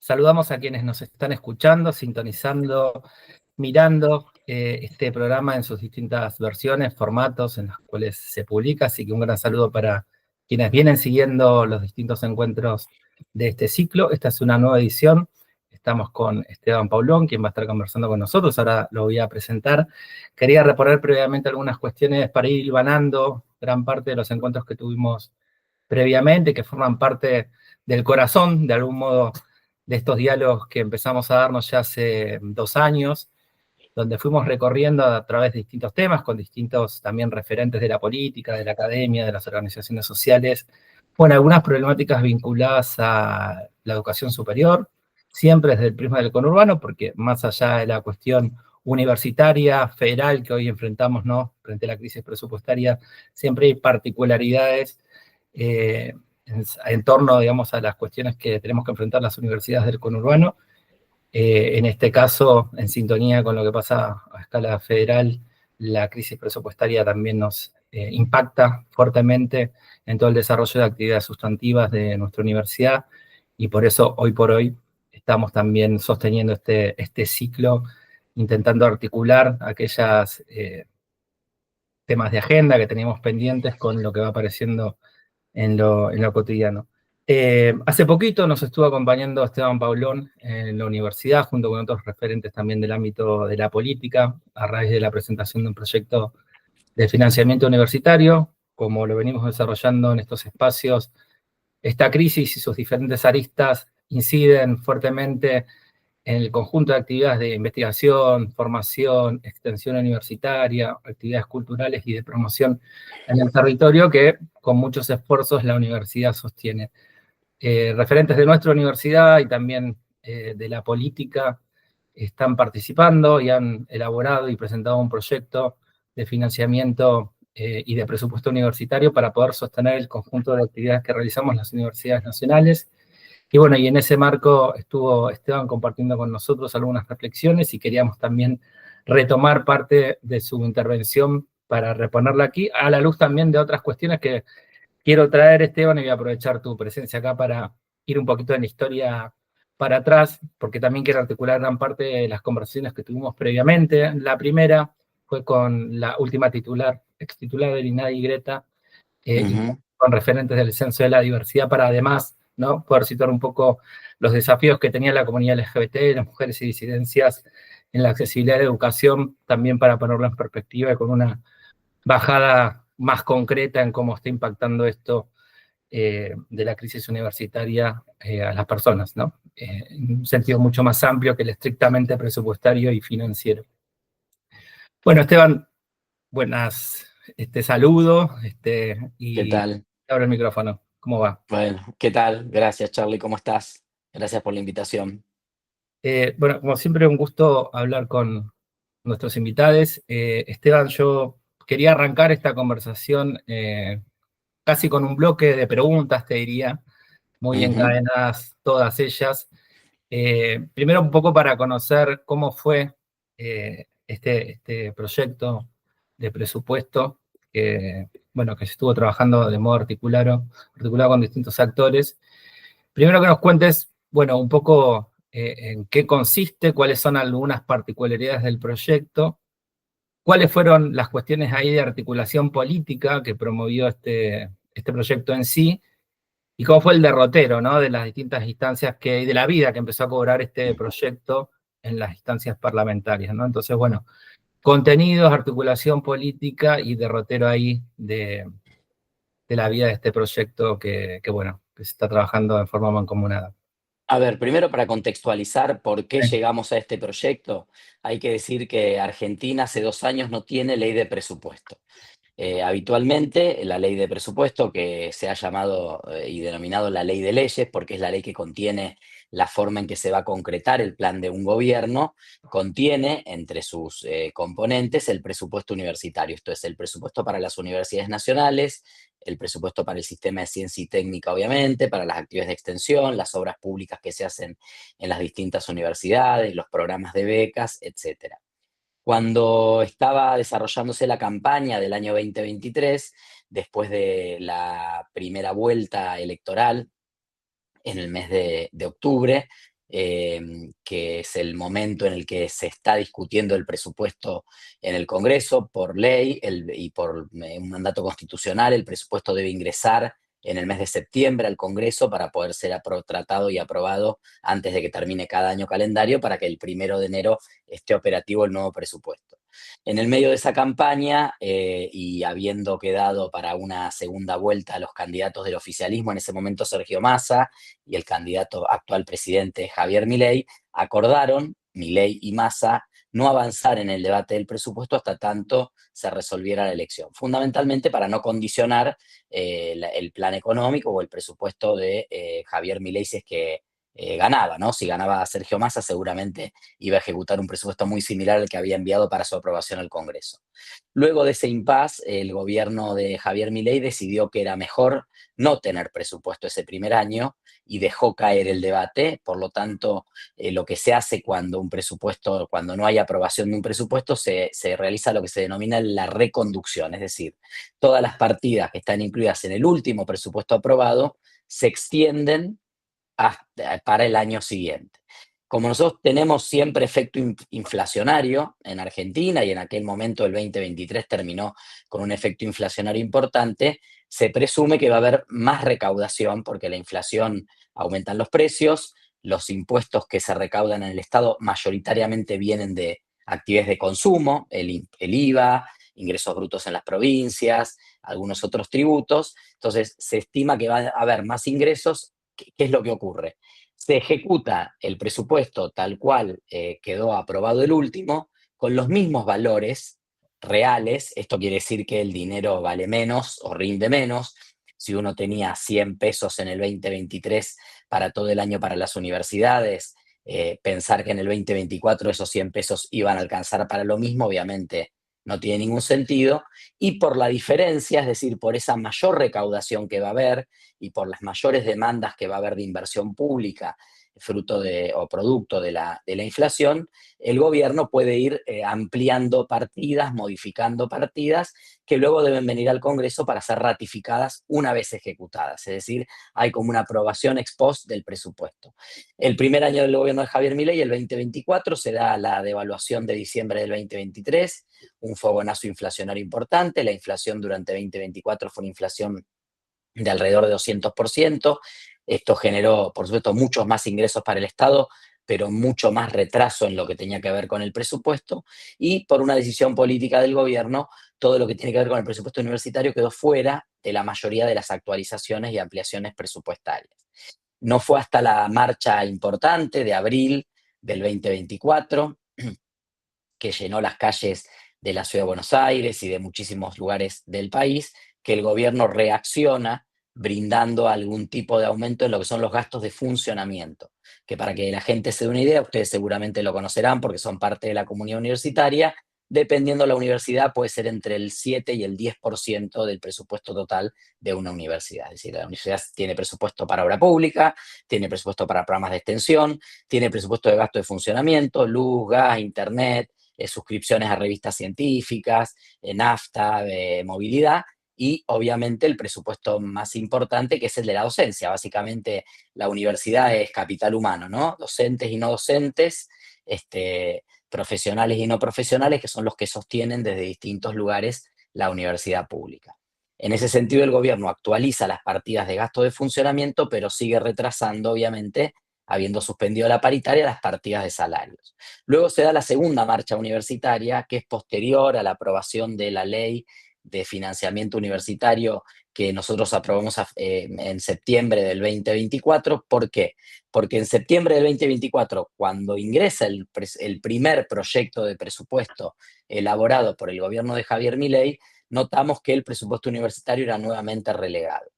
Saludamos a quienes nos están escuchando, sintonizando, mirando este programa en sus distintas versiones, formatos en los cuales se publica, así que un gran saludo para quienes vienen siguiendo los distintos encuentros de este ciclo. Esta es una nueva edición, estamos con Esteban Paulón, quien va a estar conversando con nosotros, ahora lo voy a presentar. Quería reponer previamente algunas cuestiones para ir hilvanando gran parte de los encuentros que tuvimos previamente, que forman parte del corazón, de algún modo, de estos diálogos que empezamos a darnos ya hace 2 años, donde fuimos recorriendo a través de distintos temas, con distintos también referentes de la política, de la academia, de las organizaciones sociales, bueno, algunas problemáticas vinculadas a la educación superior, siempre desde el prisma del conurbano, porque más allá de la cuestión universitaria, federal que hoy enfrentamos, ¿no?, frente a la crisis presupuestaria, siempre hay particularidades eh, en torno, digamos, a las cuestiones que tenemos que enfrentar las universidades del conurbano. En este caso, en sintonía con lo que pasa a escala federal, la crisis presupuestaria también nos impacta fuertemente en todo el desarrollo de actividades sustantivas de nuestra universidad, y por eso hoy por hoy estamos también sosteniendo este ciclo, intentando articular aquellos temas de agenda que teníamos pendientes con lo que va apareciendo en lo cotidiano. Hace poquito nos estuvo acompañando Esteban Paulón en la universidad, junto con otros referentes también del ámbito de la política, a raíz de la presentación de un proyecto de financiamiento universitario. Como lo venimos desarrollando en estos espacios, esta crisis y sus diferentes aristas inciden fuertemente en el conjunto de actividades de investigación, formación, extensión universitaria, actividades culturales y de promoción en el territorio que con muchos esfuerzos la universidad sostiene. Referentes de nuestra universidad y también de la política están participando y han elaborado y presentado un proyecto de financiamiento y de presupuesto universitario para poder sostener el conjunto de actividades que realizamos las universidades nacionales. Y bueno, y en ese marco estuvo Esteban compartiendo con nosotros algunas reflexiones y queríamos también retomar parte de su intervención para reponerla aquí, a la luz también de otras cuestiones que quiero traer, Esteban, y voy a aprovechar tu presencia acá para ir un poquito en la historia para atrás, porque también quiero articular gran parte de las conversaciones que tuvimos previamente. La primera fue con la última ex titular del INADI, Greta, y con referentes del censo de la diversidad, para además, ¿no?, poder situar un poco los desafíos que tenía la comunidad LGBT, las mujeres y disidencias en la accesibilidad de educación, también para ponerlo en perspectiva y con una bajada más concreta en cómo está impactando esto de la crisis universitaria a las personas, ¿no? En un sentido mucho más amplio que el estrictamente presupuestario y financiero. Bueno, Esteban, buenas, saludo, ¿Qué y tal? te abro el micrófono. ¿Cómo va? Bueno, ¿qué tal? Gracias, Charlie, ¿cómo estás? Gracias por la invitación. Bueno, como siempre, un gusto hablar con nuestros invitados. Esteban, yo quería arrancar esta conversación casi con un bloque de preguntas, te diría, muy Ujú. encadenadas todas ellas. Primero un poco para conocer cómo fue este proyecto de presupuesto, que, bueno, que se estuvo trabajando de modo articulado con distintos actores. Primero que nos cuentes, bueno, un poco en qué consiste, cuáles son algunas particularidades del proyecto, cuáles fueron las cuestiones ahí de articulación política que promovió este proyecto en sí, y cómo fue el derrotero, ¿no?, de las distintas instancias y de la vida que empezó a cobrar este proyecto en las instancias parlamentarias, ¿no? Entonces, bueno, contenidos, articulación política y derrotero ahí de la vida de este proyecto bueno, que se está trabajando en forma mancomunada. A ver, primero para contextualizar por qué Sí. llegamos a este proyecto, hay que decir que Argentina hace 2 años no tiene ley de presupuesto. Habitualmente, la ley de presupuesto, que se ha llamado y denominado la ley de leyes, porque es la ley que contiene la forma en que se va a concretar el plan de un gobierno, contiene entre sus componentes el presupuesto universitario, esto es el presupuesto para las universidades nacionales, el presupuesto para el sistema de ciencia y técnica, obviamente, para las actividades de extensión, las obras públicas que se hacen en las distintas universidades, los programas de becas, etcétera. Cuando estaba desarrollándose la campaña del año 2023, después de la primera vuelta electoral en el mes de octubre, que es el momento en el que se está discutiendo el presupuesto en el Congreso por ley y por un mandato constitucional. El presupuesto debe ingresar en el mes de septiembre al Congreso para poder ser tratado y aprobado antes de que termine cada año calendario, para que el 1 de enero esté operativo el nuevo presupuesto. En el medio de esa campaña, y habiendo quedado para una segunda vuelta los candidatos del oficialismo, en ese momento Sergio Massa y el candidato actual presidente Javier Milei, acordaron, Milei y Massa, no avanzar en el debate del presupuesto hasta tanto se resolviera la elección, fundamentalmente para no condicionar el plan económico o el presupuesto de Javier Milei si es que ganaba, ¿no? Si ganaba Sergio Massa, seguramente iba a ejecutar un presupuesto muy similar al que había enviado para su aprobación al Congreso. Luego de ese impasse, el gobierno de Javier Milei decidió que era mejor no tener presupuesto ese primer año y dejó caer el debate. Por lo tanto, lo que se hace cuando cuando no hay aprobación de un presupuesto, se realiza lo que se denomina la reconducción, es decir, todas las partidas que están incluidas en el último presupuesto aprobado se extienden para el año siguiente. Como nosotros tenemos siempre efecto inflacionario en Argentina, y en aquel momento el 2023 terminó con un efecto inflacionario importante, se presume que va a haber más recaudación porque la inflación aumentan los precios, los impuestos que se recaudan en el Estado mayoritariamente vienen de actividades de consumo, el IVA, ingresos brutos en las provincias, algunos otros tributos. Entonces se estima que va a haber más ingresos. ¿Qué es lo que ocurre? Se ejecuta el presupuesto tal cual quedó aprobado el último, con los mismos valores reales. Esto quiere decir que el dinero vale menos o rinde menos. Si uno tenía 100 pesos en el 2023 para todo el año para las universidades, pensar que en el 2024 esos 100 pesos iban a alcanzar para lo mismo, obviamente no tiene ningún sentido. Y por la diferencia, es decir, por esa mayor recaudación que va a haber y por las mayores demandas que va a haber de inversión pública, fruto o producto de la inflación, el gobierno puede ir ampliando partidas, modificando partidas, que luego deben venir al Congreso para ser ratificadas una vez ejecutadas. Es decir, hay como una aprobación ex post del presupuesto. El primer año del gobierno de Javier Milei, el 2024, se da la devaluación de diciembre del 2023, un fogonazo inflacionario importante. La inflación durante 2024 fue una inflación de alrededor de 200%. Esto generó, por supuesto, muchos más ingresos para el Estado, pero mucho más retraso en lo que tenía que ver con el presupuesto. Y por una decisión política del gobierno, todo lo que tiene que ver con el presupuesto universitario quedó fuera de la mayoría de las actualizaciones y ampliaciones presupuestarias. No fue hasta la marcha importante de abril del 2024, que llenó las calles de la ciudad de Buenos Aires y de muchísimos lugares del país, que el gobierno reacciona brindando algún tipo de aumento en lo que son los gastos de funcionamiento, que para que la gente se dé una idea, ustedes seguramente lo conocerán porque son parte de la comunidad universitaria. Dependiendo de la universidad, puede ser entre el 7 y el 10% del presupuesto total de una universidad. Es decir, la universidad tiene presupuesto para obra pública, tiene presupuesto para programas de extensión, tiene presupuesto de gasto de funcionamiento, luz, gas, internet, suscripciones a revistas científicas, nafta, movilidad, y obviamente el presupuesto más importante, que es el de la docencia. Básicamente la universidad es capital humano, ¿no? Docentes y no docentes, profesionales y no profesionales, que son los que sostienen desde distintos lugares la universidad pública. En ese sentido, el gobierno actualiza las partidas de gasto de funcionamiento, pero sigue retrasando, obviamente, habiendo suspendido la paritaria, las partidas de salarios. Luego se da la segunda marcha universitaria, que es posterior a la aprobación de la ley de financiamiento universitario que nosotros aprobamos en septiembre del 2024. ¿Por qué? Porque en septiembre del 2024, cuando ingresa el primer proyecto de presupuesto elaborado por el gobierno de Javier Milei, notamos que el presupuesto universitario era nuevamente relegado.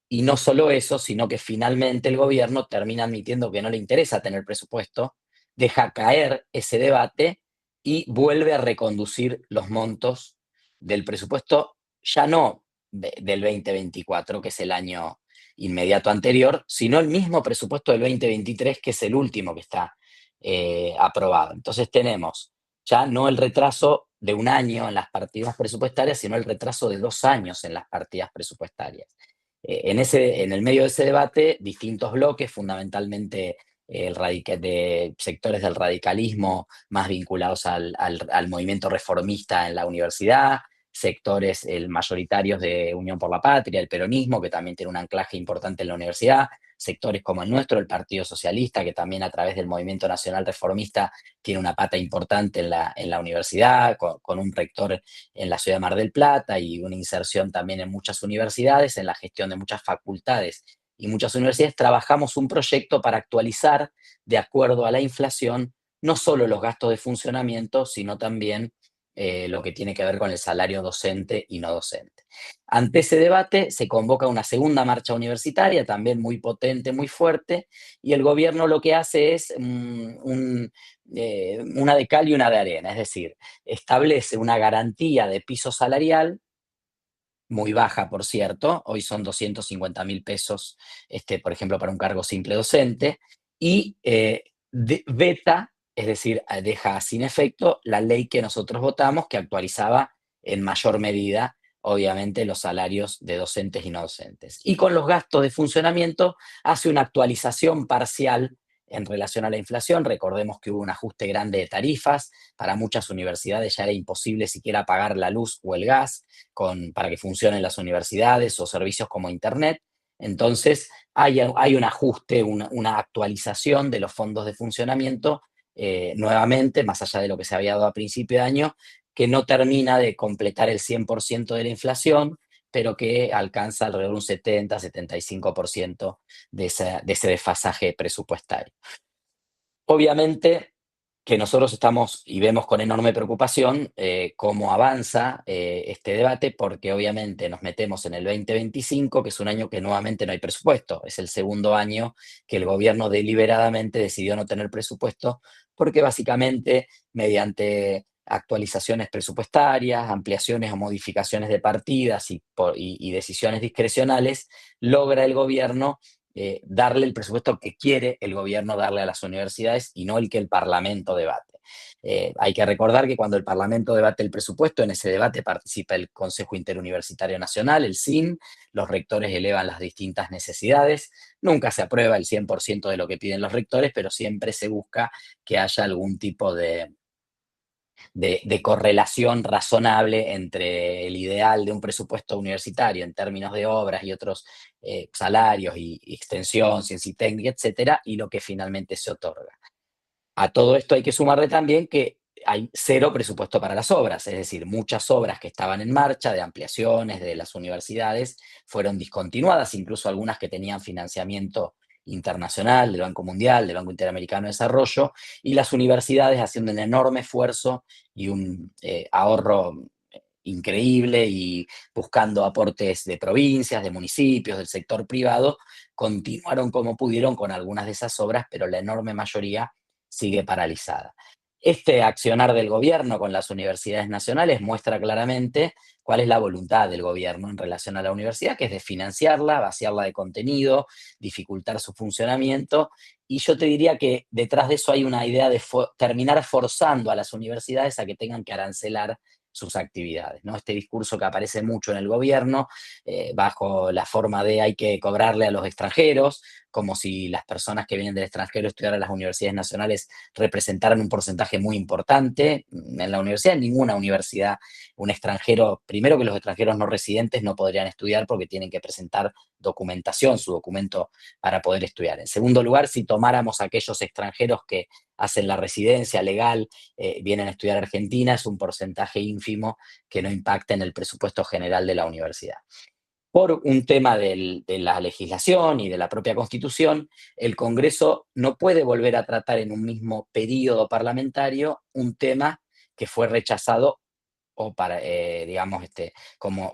Y no solo eso, sino que finalmente el gobierno termina admitiendo que no le interesa tener presupuesto, deja caer ese debate y vuelve a reconducir los montos del presupuesto, ya no del 2024, que es el año inmediato anterior, sino el mismo presupuesto del 2023, que es el último que está aprobado. Entonces tenemos ya no el retraso de un año en las partidas presupuestarias, sino el retraso de 2 años en las partidas presupuestarias. En el medio de ese debate, distintos bloques, fundamentalmente de sectores del radicalismo más vinculados al movimiento reformista en la universidad, sectores mayoritarios de Unión por la Patria, el peronismo, que también tiene un anclaje importante en la universidad, sectores como el nuestro, el Partido Socialista, que también a través del movimiento nacional reformista tiene una pata importante en la universidad, con un rector en la ciudad de Mar del Plata y una inserción también en muchas universidades, en la gestión de muchas facultades y muchas universidades. Trabajamos un proyecto para actualizar, de acuerdo a la inflación, no solo los gastos de funcionamiento, sino también lo que tiene que ver con el salario docente y no docente. Ante ese debate se convoca una segunda marcha universitaria, también muy potente, muy fuerte, y el gobierno lo que hace es una de cal y una de arena, es decir, establece una garantía de piso salarial, muy baja, por cierto, hoy son 250.000 pesos, por ejemplo, para un cargo simple docente, y veta, es decir, deja sin efecto la ley que nosotros votamos, que actualizaba en mayor medida, obviamente, los salarios de docentes y no docentes. Y con los gastos de funcionamiento hace una actualización parcial en relación a la inflación. Recordemos que hubo un ajuste grande de tarifas, para muchas universidades ya era imposible siquiera pagar la luz o el gas para que funcionen las universidades o servicios como Internet. Entonces, hay un ajuste, una actualización de los fondos de funcionamiento, nuevamente, más allá de lo que se había dado a principio de año, que no termina de completar el 100% de la inflación, pero que alcanza alrededor de un 70-75% de ese desfasaje presupuestario. Obviamente que nosotros estamos y vemos con enorme preocupación cómo avanza este debate, porque obviamente nos metemos en el 2025, que es un año que nuevamente no hay presupuesto. Es el segundo año que el gobierno deliberadamente decidió no tener presupuesto, porque básicamente mediante actualizaciones presupuestarias, ampliaciones o modificaciones de partidas y decisiones discrecionales, logra el gobierno darle el presupuesto que quiere el gobierno darle a las universidades y no el que el Parlamento debate. Hay que recordar que cuando el Parlamento debate el presupuesto, en ese debate participa el Consejo Interuniversitario Nacional, el CIN, los rectores elevan las distintas necesidades, nunca se aprueba el 100% de lo que piden los rectores, pero siempre se busca que haya algún tipo de correlación razonable entre el ideal de un presupuesto universitario en términos de obras y otros salarios y extensión, ciencia y técnica, etcétera, y lo que finalmente se otorga. A todo esto hay que sumarle también que hay cero presupuesto para las obras, es decir, muchas obras que estaban en marcha de ampliaciones de las universidades fueron discontinuadas, incluso algunas que tenían financiamiento internacional, del Banco Mundial, del Banco Interamericano de Desarrollo, y las universidades haciendo un enorme esfuerzo y un ahorro increíble y buscando aportes de provincias, de municipios, del sector privado, continuaron como pudieron con algunas de esas obras, pero la enorme mayoría sigue paralizada. Este accionar del gobierno con las universidades nacionales muestra claramente cuál es la voluntad del gobierno en relación a la universidad, que es de financiarla, vaciarla de contenido, dificultar su funcionamiento. Y yo te diría que detrás de eso hay una idea de terminar forzando a las universidades a que tengan que arancelar sus actividades, ¿no? Este discurso que aparece mucho en el gobierno, bajo la forma de hay que cobrarle a los extranjeros, como si las personas que vienen del extranjero a estudiar a las universidades nacionales representaran un porcentaje muy importante. En la universidad, en ninguna universidad, un extranjero, primero que los extranjeros no residentes no podrían estudiar porque tienen que presentar documentación, su documento para poder estudiar. En segundo lugar, si tomáramos a aquellos extranjeros que hacen la residencia legal, vienen a estudiar a Argentina, es un porcentaje ínfimo que no impacta en el presupuesto general de la universidad. Por un tema de la legislación y de la propia Constitución, el Congreso no puede volver a tratar en un mismo periodo parlamentario un tema que fue rechazado o digamos,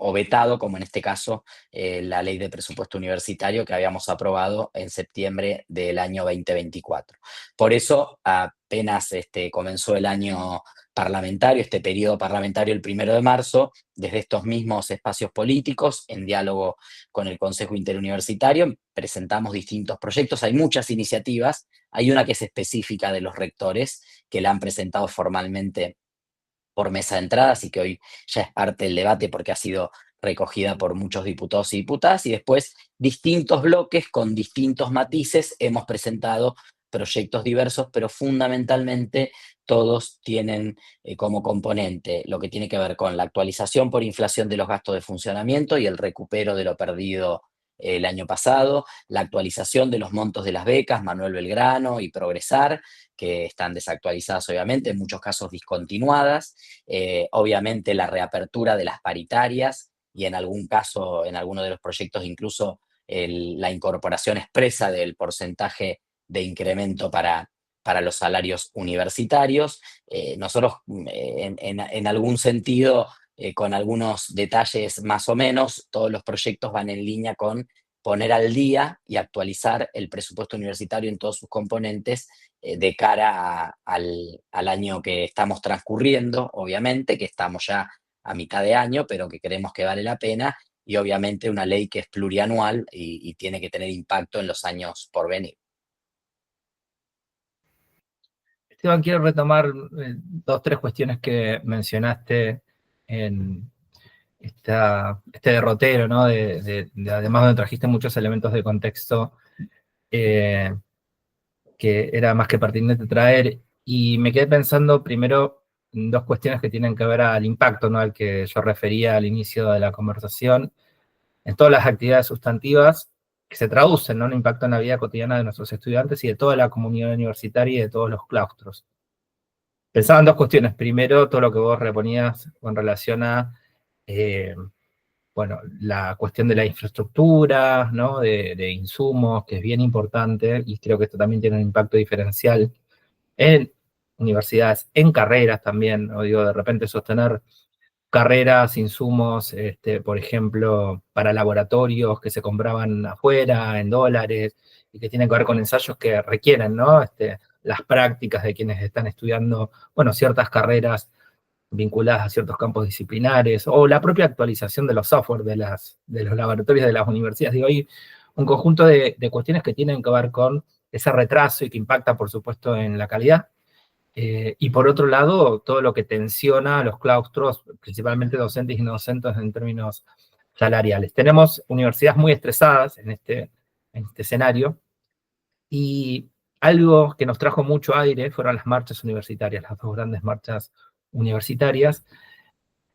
o vetado, como en este caso la ley de presupuesto universitario que habíamos aprobado en septiembre del año 2024. Por eso, apenas comenzó el año parlamentario, este periodo parlamentario el 1 de marzo, desde estos mismos espacios políticos, en diálogo con el Consejo Interuniversitario, presentamos distintos proyectos. Hay muchas iniciativas, hay una que es específica de los rectores, que la han presentado formalmente por mesa de entradas y que hoy ya es parte del debate porque ha sido recogida por muchos diputados y diputadas, y después distintos bloques con distintos matices hemos presentado proyectos diversos, pero fundamentalmente todos tienen como componente lo que tiene que ver con la actualización por inflación de los gastos de funcionamiento y el recupero de lo perdido el año pasado, la actualización de los montos de las becas, Manuel Belgrano y Progresar, que están desactualizadas obviamente, en muchos casos discontinuadas, obviamente la reapertura de las paritarias y en algún caso, en alguno de los proyectos incluso la incorporación expresa del porcentaje de incremento para los salarios universitarios. Nosotros, en algún sentido, con algunos detalles más o menos, todos los proyectos van en línea con poner al día y actualizar el presupuesto universitario en todos sus componentes de cara al año que estamos transcurriendo, obviamente, que estamos ya a mitad de año, pero que creemos que vale la pena, y obviamente una ley que es plurianual y tiene que tener impacto en los años por venir. Esteban, quiero retomar dos, tres cuestiones que mencionaste en este derrotero, ¿no? Además donde trajiste muchos elementos de contexto que era más que pertinente traer, y me quedé pensando primero en dos cuestiones que tienen que ver al impacto, ¿no? Al que yo refería al inicio de la conversación, en todas las actividades sustantivas que se traducen, ¿no? En un impacto en la vida cotidiana de nuestros estudiantes y de toda la comunidad universitaria y de todos los claustros. Pensaba en dos cuestiones. Primero, todo lo que vos reponías con relación a, bueno, la cuestión de la infraestructura, ¿no? De insumos, que es bien importante, y creo que esto también tiene un impacto diferencial en universidades, en carreras también, ¿no? Digo, de repente sostener carreras, insumos, por ejemplo, para laboratorios que se compraban afuera en dólares y que tienen que ver con ensayos que requieren, ¿no? Las prácticas de quienes están estudiando, bueno, ciertas carreras vinculadas a ciertos campos disciplinares, o la propia actualización de los software de los laboratorios de las universidades. Digo, hay un conjunto de cuestiones que tienen que ver con ese retraso y que impacta, por supuesto, en la calidad. Y por otro lado, todo lo que tensiona a los claustros, principalmente docentes y no docentes en términos salariales. Tenemos universidades muy estresadas en este escenario, y algo que nos trajo mucho aire fueron las marchas universitarias, las dos grandes marchas universitarias,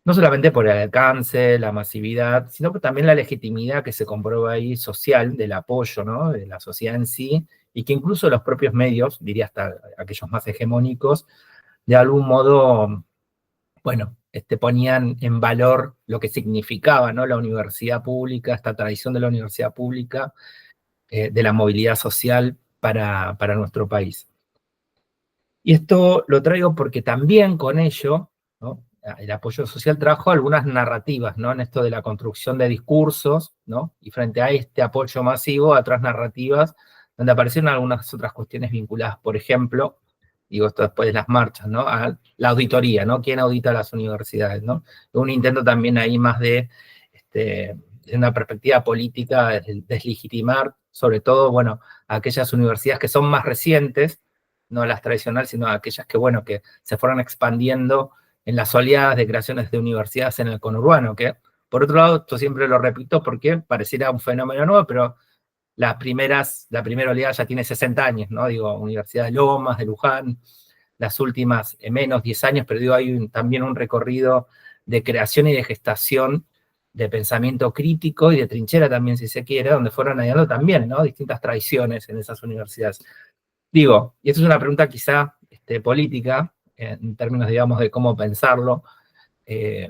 no solamente por el alcance, la masividad, sino que también la legitimidad que se comprueba ahí social del apoyo, ¿no? De la sociedad en sí, y que incluso los propios medios, diría hasta aquellos más hegemónicos, de algún modo, bueno, ponían en valor lo que significaba, ¿no? La universidad pública, esta tradición de la universidad pública, de la movilidad social para nuestro país. Y esto lo traigo porque también con ello, ¿no? El apoyo social trajo algunas narrativas, ¿no? En esto de la construcción de discursos, ¿no? Y frente a este apoyo masivo, a otras narrativas, donde aparecieron algunas otras cuestiones vinculadas, por ejemplo, digo esto después de las marchas, ¿no? A la auditoría, ¿no? ¿Quién audita las universidades, ¿no? Un intento también ahí más de una perspectiva política, de deslegitimar, sobre todo, bueno, a aquellas universidades que son más recientes, no las tradicionales, sino aquellas que, bueno, que se fueron expandiendo en las oleadas de creaciones de universidades en el conurbano, que, por otro lado, esto siempre lo repito porque pareciera un fenómeno nuevo, pero la primera oleada ya tiene 60 años, ¿no? Digo, Universidad de Lomas, de Luján, las últimas menos 10 años, pero digo, hay también un recorrido de creación y de gestación de pensamiento crítico y de trinchera también, si se quiere, donde fueron hallando también, ¿no? Distintas tradiciones en esas universidades. Digo, y esta es una pregunta quizá política, en términos, digamos, de cómo pensarlo, y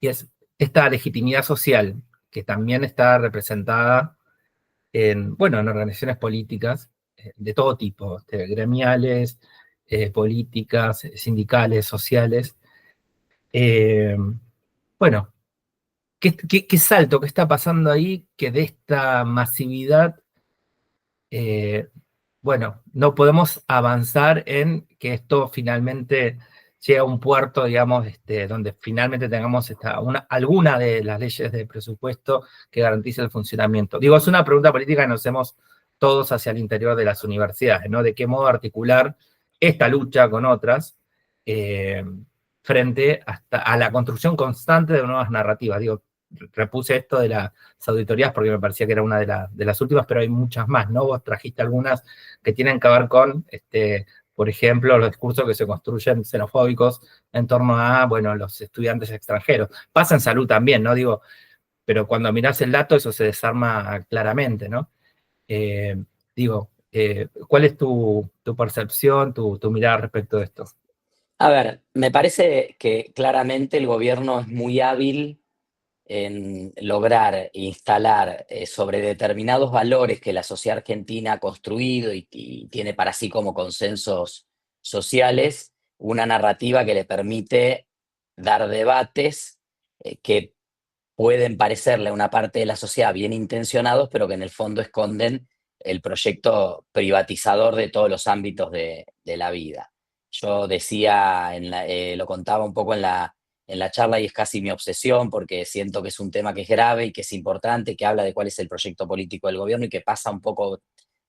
es esta legitimidad social que también está representada en, bueno, en organizaciones políticas de todo tipo, gremiales, políticas, sindicales, sociales. Bueno, ¿qué salto, qué está pasando ahí que de esta masividad bueno, no podemos avanzar en que esto finalmente llegue a un puerto, digamos, donde finalmente tengamos alguna de las leyes de presupuesto que garantice el funcionamiento? Digo, es una pregunta política que nos hacemos todos hacia el interior de las universidades, ¿no? De qué modo articular esta lucha con otras frente a la construcción constante de nuevas narrativas. Digo, repuse esto de las auditorías porque me parecía que era una de las últimas, pero hay muchas más, ¿no? Vos trajiste algunas que tienen que ver con, por ejemplo, los discursos que se construyen xenofóbicos en torno a, bueno, los estudiantes extranjeros. Pasa en salud también, ¿no? Digo, pero cuando mirás el dato eso se desarma claramente, ¿no? Eh, ¿Cuál es tu percepción, tu mirada respecto de esto? A ver, me parece que claramente el gobierno es muy hábil en lograr instalar sobre determinados valores que la sociedad argentina ha construido y tiene para sí como consensos sociales, una narrativa que le permite dar debates que pueden parecerle a una parte de la sociedad bien intencionados, pero que en el fondo esconden el proyecto privatizador de todos los ámbitos de la vida. Yo decía, lo contaba un poco en la charla y es casi mi obsesión porque siento que es un tema que es grave y que es importante, que habla de cuál es el proyecto político del gobierno y que pasa un poco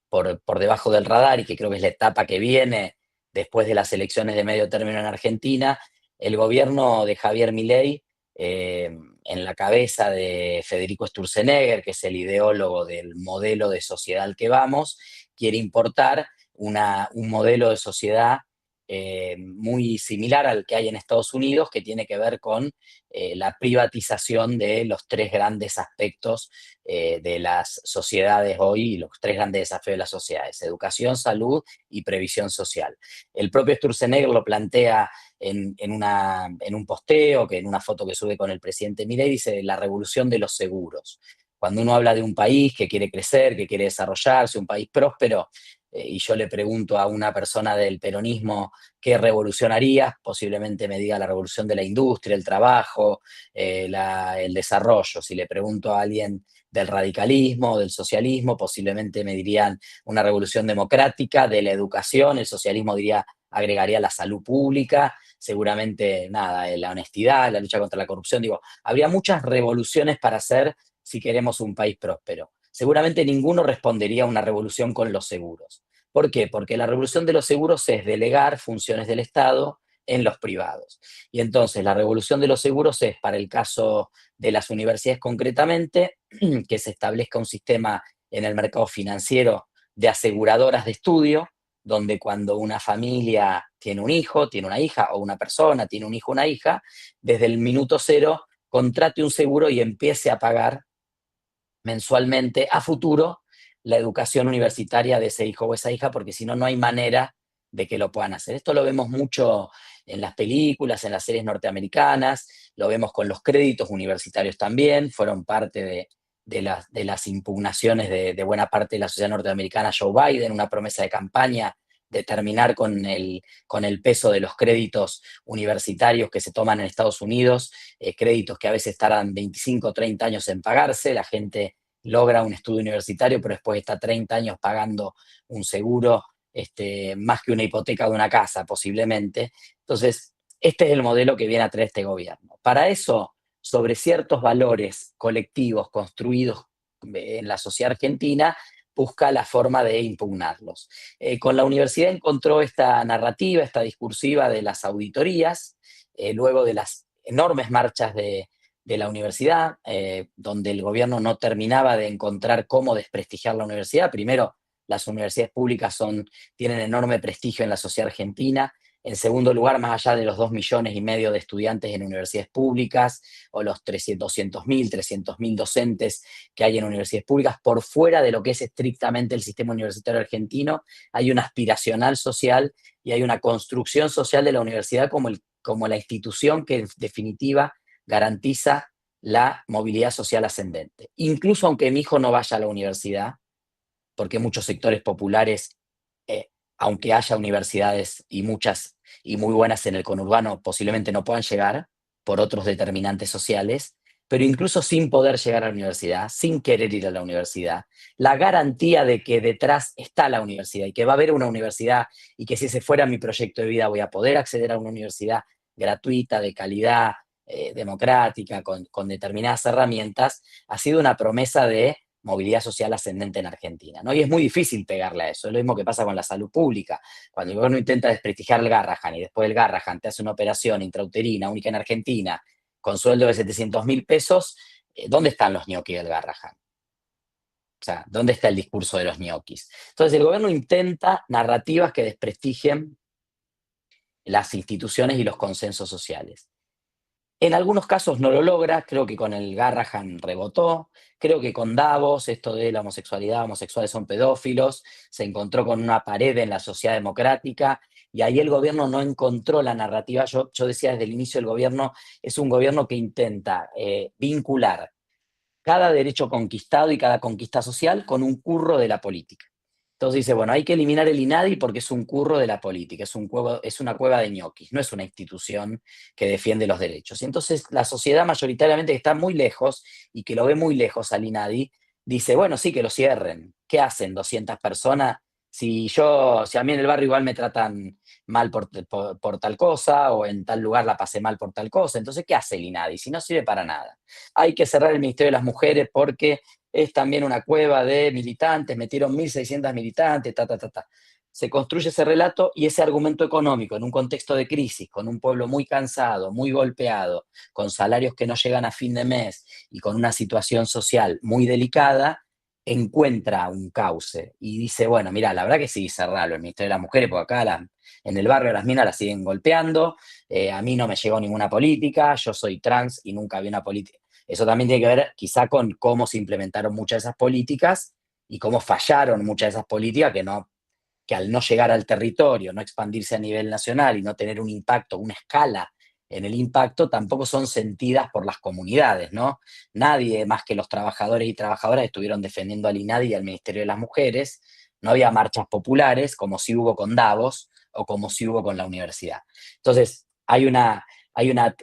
por debajo del radar y que creo que es la etapa que viene después de las elecciones de medio término en Argentina. El gobierno de Javier Milei, en la cabeza de Federico Sturzenegger, que es el ideólogo del modelo de sociedad al que vamos, quiere importar un modelo de sociedad muy similar al que hay en Estados Unidos, que tiene que ver con la privatización de los tres grandes aspectos de las sociedades hoy y los tres grandes desafíos de las sociedades: educación, salud y previsión social. El propio Sturzenegger lo plantea en un posteo, que en una foto que sube con el presidente Milei, dice la revolución de los seguros. Cuando uno habla de un país que quiere crecer, que quiere desarrollarse, un país próspero, y yo le pregunto a una persona del peronismo qué revolucionaría, posiblemente me diga la revolución de la industria, el trabajo, el desarrollo. Si le pregunto a alguien del radicalismo, del socialismo, posiblemente me dirían una revolución democrática, de la educación, el socialismo diría, agregaría la salud pública, seguramente nada, la honestidad, la lucha contra la corrupción, digo, habría muchas revoluciones para hacer si queremos un país próspero. Seguramente ninguno respondería a una revolución con los seguros. ¿Por qué? Porque la revolución de los seguros es delegar funciones del Estado en los privados. Y entonces la revolución de los seguros es, para el caso de las universidades concretamente, que se establezca un sistema en el mercado financiero de aseguradoras de estudio, donde cuando una familia tiene un hijo, tiene una hija, o una persona tiene un hijo, una hija, desde el minuto cero contrate un seguro y empiece a pagar mensualmente a futuro la educación universitaria de ese hijo o esa hija, porque si no, no hay manera de que lo puedan hacer. Esto lo vemos mucho en las películas, en las series norteamericanas, lo vemos con los créditos universitarios también, fueron parte de las impugnaciones de buena parte de la sociedad norteamericana. Joe Biden, una promesa de campaña de terminar con el peso de los créditos universitarios que se toman en Estados Unidos, créditos que a veces tardan 25 o 30 años en pagarse, la gente logra un estudio universitario, pero después está 30 años pagando un seguro, más que una hipoteca de una casa posiblemente. Entonces, este es el modelo que viene a traer este gobierno. Para eso, sobre ciertos valores colectivos construidos en la sociedad argentina, busca la forma de impugnarlos. Con la universidad encontró esta narrativa, esta discursiva de las auditorías, luego de las enormes marchas de la universidad, donde el gobierno no terminaba de encontrar cómo desprestigiar la universidad. Primero, las universidades públicas tienen enorme prestigio en la sociedad argentina. En segundo lugar, más allá de los 2,5 millones de estudiantes en universidades públicas o los 200.000 docentes que hay en universidades públicas, por fuera de lo que es estrictamente el sistema universitario argentino, hay una aspiracional social y hay una construcción social de la universidad como la institución que en definitiva garantiza la movilidad social ascendente. Incluso aunque mi hijo no vaya a la universidad, porque muchos sectores populares, eh, aunque haya universidades y muchas y muy buenas en el conurbano, posiblemente no puedan llegar por otros determinantes sociales, pero incluso sin poder llegar a la universidad, sin querer ir a la universidad, la garantía de que detrás está la universidad y que va a haber una universidad y que si ese fuera mi proyecto de vida voy a poder acceder a una universidad gratuita, de calidad, democrática, con determinadas herramientas, ha sido una promesa de movilidad social ascendente en Argentina, ¿no? Y es muy difícil pegarle a eso. Es lo mismo que pasa con la salud pública. Cuando el gobierno intenta desprestigiar el Garrahan y después el Garrahan te hace una operación intrauterina única en Argentina con sueldo de 700.000 pesos, ¿dónde están los ñoquis del Garrahan? O sea, ¿dónde está el discurso de los ñoquis? Entonces, el gobierno intenta narrativas que desprestigien las instituciones y los consensos sociales. En algunos casos no lo logra, creo que con el Garrahan rebotó, creo que con Davos, esto de la homosexualidad, homosexuales son pedófilos, se encontró con una pared en la sociedad democrática y ahí el gobierno no encontró la narrativa. Yo decía desde el inicio, el gobierno es un gobierno que intenta vincular cada derecho conquistado y cada conquista social con un curro de la política. Entonces dice, bueno, hay que eliminar el INADI porque es un curro de la política, es una cueva de ñoquis, no es una institución que defiende los derechos. Y entonces la sociedad mayoritariamente que está muy lejos y que lo ve muy lejos al INADI, dice, bueno, sí, que lo cierren. ¿Qué hacen 200 personas? Si a mí en el barrio igual me tratan mal por tal cosa o en tal lugar la pasé mal por tal cosa, entonces ¿qué hace el INADI? Si no sirve para nada. Hay que cerrar el Ministerio de las Mujeres porque es también una cueva de militantes, metieron 1.600 militantes, ta, ta, ta, ta. Se construye ese relato y ese argumento económico en un contexto de crisis, con un pueblo muy cansado, muy golpeado, con salarios que no llegan a fin de mes y con una situación social muy delicada, encuentra un cauce y dice, bueno, mira, la verdad que sí, cerrarlo el Ministerio de las Mujeres, porque acá en el barrio las minas las siguen golpeando, a mí no me llegó ninguna política, yo soy trans y nunca vi una política. Eso también tiene que ver quizá con cómo se implementaron muchas de esas políticas y cómo fallaron muchas de esas políticas que al no llegar al territorio, no expandirse a nivel nacional y no tener un impacto, una escala en el impacto, tampoco son sentidas por las comunidades, ¿no? Nadie más que los trabajadores y trabajadoras estuvieron defendiendo al INADI y al Ministerio de las Mujeres, no había marchas populares como si hubo con Davos o como si hubo con la universidad. Entonces,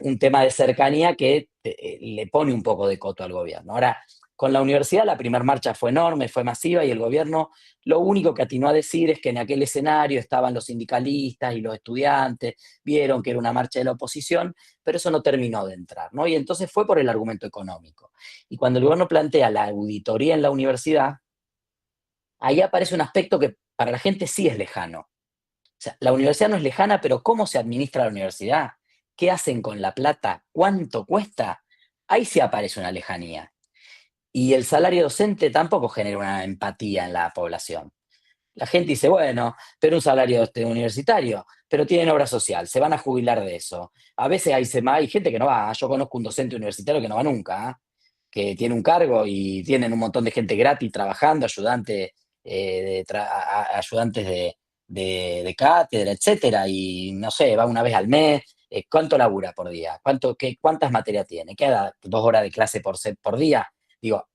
un tema de cercanía que le pone un poco de coto al gobierno. Ahora, con la universidad la primera marcha fue enorme, fue masiva y el gobierno lo único que atinó a decir es que en aquel escenario estaban los sindicalistas y los estudiantes, vieron que era una marcha de la oposición, pero eso no terminó de entrar, ¿no? Y entonces fue por el argumento económico. Y cuando el gobierno plantea la auditoría en la universidad, ahí aparece un aspecto que para la gente sí es lejano. O sea, la universidad no es lejana, pero ¿cómo se administra la universidad? ¿Qué hacen con la plata? ¿Cuánto cuesta? Ahí sí aparece una lejanía. Y el salario docente tampoco genera una empatía en la población. La gente dice, bueno, pero un salario universitario, pero tienen obra social, se van a jubilar de eso. A veces hay gente que no va. Yo conozco un docente universitario que no va nunca, ¿eh? Que tiene un cargo y tienen un montón de gente gratis trabajando, ayudantes de cátedra, etcétera, y no sé, va una vez al mes. ¿Cuánto labura por día? ¿Cuántas materias tiene? ¿Queda 2 horas de clase por día? Digo,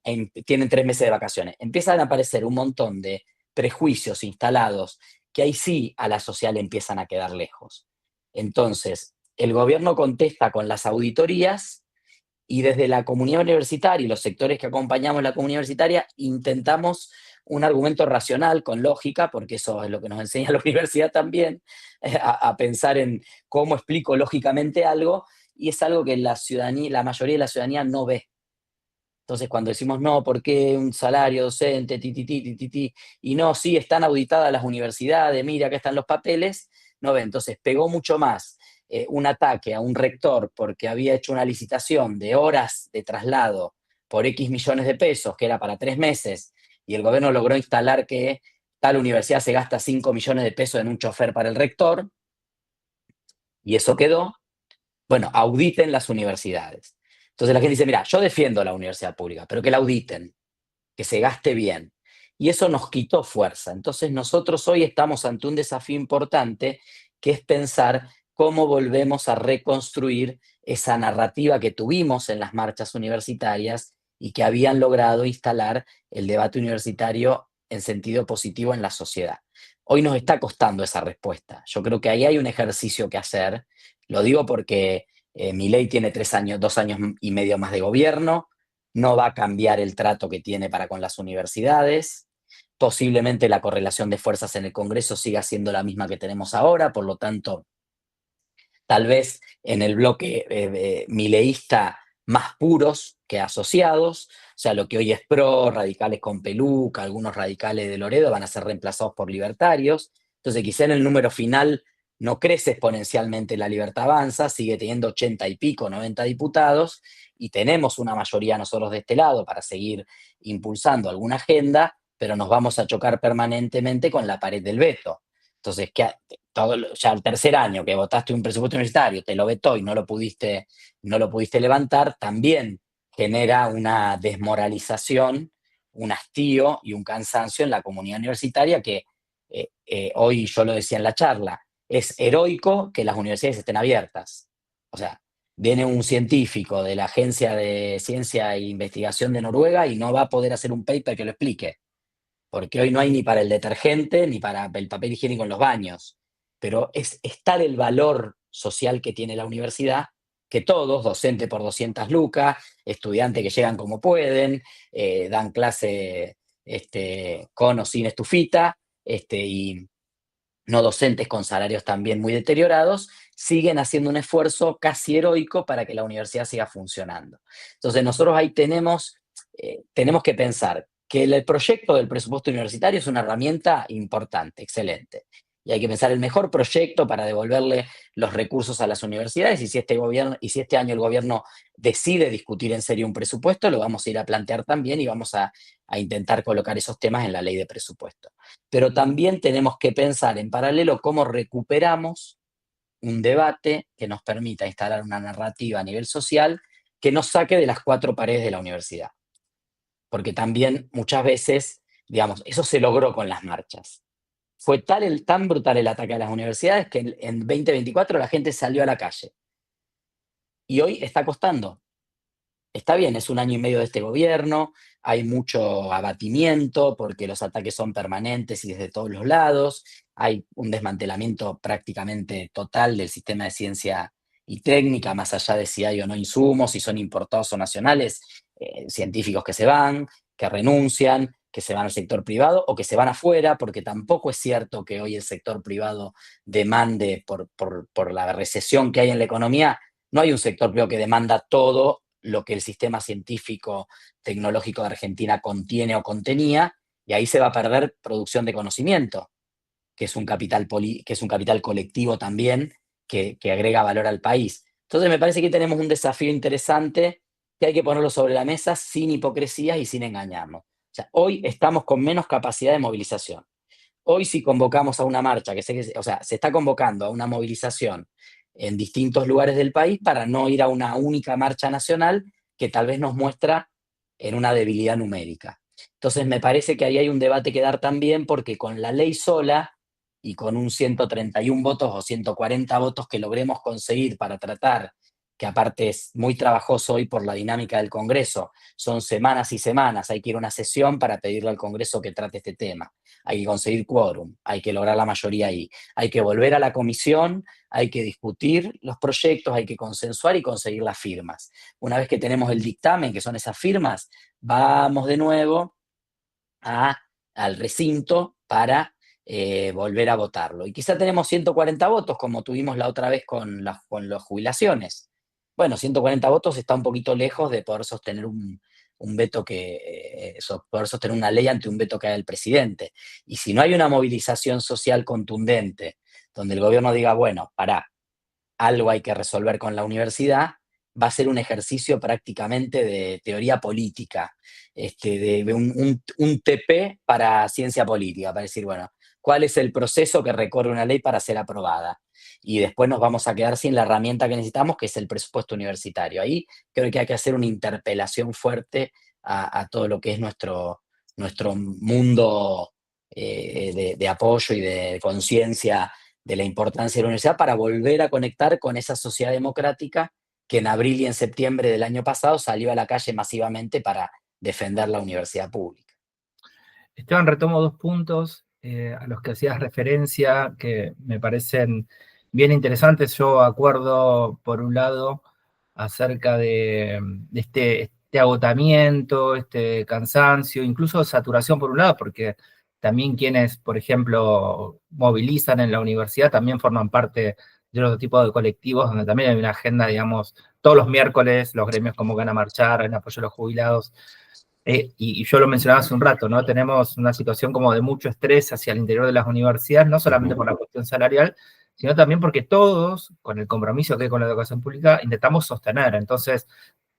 tienen 3 meses de vacaciones. Empiezan a aparecer un montón de prejuicios instalados que ahí sí a la social empiezan a quedar lejos. Entonces, el gobierno contesta con las auditorías y desde la comunidad universitaria y los sectores que acompañamos la comunidad universitaria intentamos un argumento racional, con lógica, porque eso es lo que nos enseña la universidad también, a pensar en cómo explico lógicamente algo, y es algo que la ciudadanía, la mayoría de la ciudadanía no ve. Entonces, cuando decimos no, ¿por qué un salario docente, ti, ti, ti, ti, ti, ti? Y no, sí, están auditadas las universidades, mira, acá están los papeles, no ve. Entonces, pegó mucho más un ataque a un rector porque había hecho una licitación de horas de traslado por X millones de pesos, que era para 3 meses, y el gobierno logró instalar que tal universidad se gasta 5 millones de pesos en un chofer para el rector, y eso quedó. Bueno, auditen las universidades. Entonces la gente dice, mira, yo defiendo la universidad pública, pero que la auditen, que se gaste bien. Y eso nos quitó fuerza. Entonces nosotros hoy estamos ante un desafío importante, que es pensar cómo volvemos a reconstruir esa narrativa que tuvimos en las marchas universitarias y que habían logrado instalar el debate universitario en sentido positivo en la sociedad. Hoy nos está costando esa respuesta. Yo creo que ahí hay un ejercicio que hacer. Lo digo porque Milei tiene 3 años, 2 años y medio más de gobierno, no va a cambiar el trato que tiene para con las universidades, posiblemente la correlación de fuerzas en el Congreso siga siendo la misma que tenemos ahora, por lo tanto, tal vez en el bloque mileísta más puros que asociados, o sea, lo que hoy es PRO, radicales con peluca, algunos radicales de Loredo van a ser reemplazados por libertarios, entonces quizá en el número final no crece exponencialmente La Libertad Avanza, sigue teniendo 80 y pico, 90 diputados, y tenemos una mayoría nosotros de este lado para seguir impulsando alguna agenda, pero nos vamos a chocar permanentemente con la pared del veto. Entonces, ya el tercer año que votaste un presupuesto universitario, te lo vetó y no lo pudiste levantar, también genera una desmoralización, un hastío y un cansancio en la comunidad universitaria que hoy yo lo decía en la charla, es heroico que las universidades estén abiertas. O sea, viene un científico de la Agencia de Ciencia e Investigación de Noruega y no va a poder hacer un paper que lo explique, porque hoy no hay ni para el detergente ni para el papel higiénico en los baños. Pero es tal el valor social que tiene la universidad que todos, docente por 200 lucas, estudiantes que llegan como pueden, dan clase con o sin estufita, y no docentes con salarios también muy deteriorados, siguen haciendo un esfuerzo casi heroico para que la universidad siga funcionando. Entonces nosotros ahí tenemos que pensar que el proyecto del presupuesto universitario es una herramienta importante, excelente. Y hay que pensar el mejor proyecto para devolverle los recursos a las universidades. Y si este año el gobierno decide discutir en serio un presupuesto, lo vamos a ir a plantear también y vamos a intentar colocar esos temas en la ley de presupuesto. Pero también tenemos que pensar en paralelo cómo recuperamos un debate que nos permita instalar una narrativa a nivel social que nos saque de las cuatro paredes de la universidad. Porque también muchas veces, digamos, eso se logró con las marchas. Fue tan brutal el ataque a las universidades que en 2024 la gente salió a la calle. Y hoy está costando. Está bien, es un año y medio de este gobierno, hay mucho abatimiento porque los ataques son permanentes y desde todos los lados, hay un desmantelamiento prácticamente total del sistema de ciencia y técnica, más allá de si hay o no insumos, si son importados o nacionales, científicos que se van, que renuncian, que se van al sector privado o que se van afuera, porque tampoco es cierto que hoy el sector privado demande por la recesión que hay en la economía. No hay un sector privado que demanda todo lo que el sistema científico tecnológico de Argentina contiene o contenía, y ahí se va a perder producción de conocimiento, que es un capital, que es un capital colectivo también, que agrega valor al país. Entonces me parece que tenemos un desafío interesante que hay que ponerlo sobre la mesa sin hipocresías y sin engañarnos. O sea, hoy estamos con menos capacidad de movilización. Hoy si convocamos a una marcha, o sea, se está convocando a una movilización en distintos lugares del país para no ir a una única marcha nacional que tal vez nos muestra en una debilidad numérica. Entonces me parece que ahí hay un debate que dar también porque con la ley sola y con un 131 votos o 140 votos que logremos conseguir para tratar, que aparte es muy trabajoso hoy por la dinámica del Congreso, son semanas y semanas, hay que ir a una sesión para pedirle al Congreso que trate este tema, hay que conseguir quórum, hay que lograr la mayoría ahí, hay que volver a la comisión, hay que discutir los proyectos, hay que consensuar y conseguir las firmas. Una vez que tenemos el dictamen, que son esas firmas, vamos de nuevo al recinto para volver a votarlo. Y quizá tenemos 140 votos, como tuvimos la otra vez con las jubilaciones. Bueno, 140 votos está un poquito lejos de poder sostener un veto poder sostener una ley ante un veto que haga el presidente. Y si no hay una movilización social contundente, donde el gobierno diga, bueno, algo hay que resolver con la universidad, va a ser un ejercicio prácticamente de teoría política, de un TP para ciencia política, para decir, bueno, ¿cuál es el proceso que recorre una ley para ser aprobada? Y después nos vamos a quedar sin la herramienta que necesitamos, que es el presupuesto universitario. Ahí creo que hay que hacer una interpelación fuerte a todo lo que es nuestro mundo de apoyo y de conciencia de la importancia de la universidad para volver a conectar con esa sociedad democrática que en abril y en septiembre del año pasado salió a la calle masivamente para defender la universidad pública. Esteban, retomo dos puntos a los que hacías referencia que me parecen bien interesantes. Yo acuerdo, por un lado, acerca de este agotamiento, este cansancio, incluso saturación por un lado, porque también quienes, por ejemplo, movilizan en la universidad también forman parte de otro tipo de colectivos donde también hay una agenda, digamos, todos los miércoles los gremios convocan a marchar en apoyo a los jubilados. Y yo lo mencionaba hace un rato, ¿no? Tenemos una situación como de mucho estrés hacia el interior de las universidades, no solamente por la cuestión salarial, sino también porque todos, con el compromiso que hay con la educación pública, intentamos sostener. Entonces,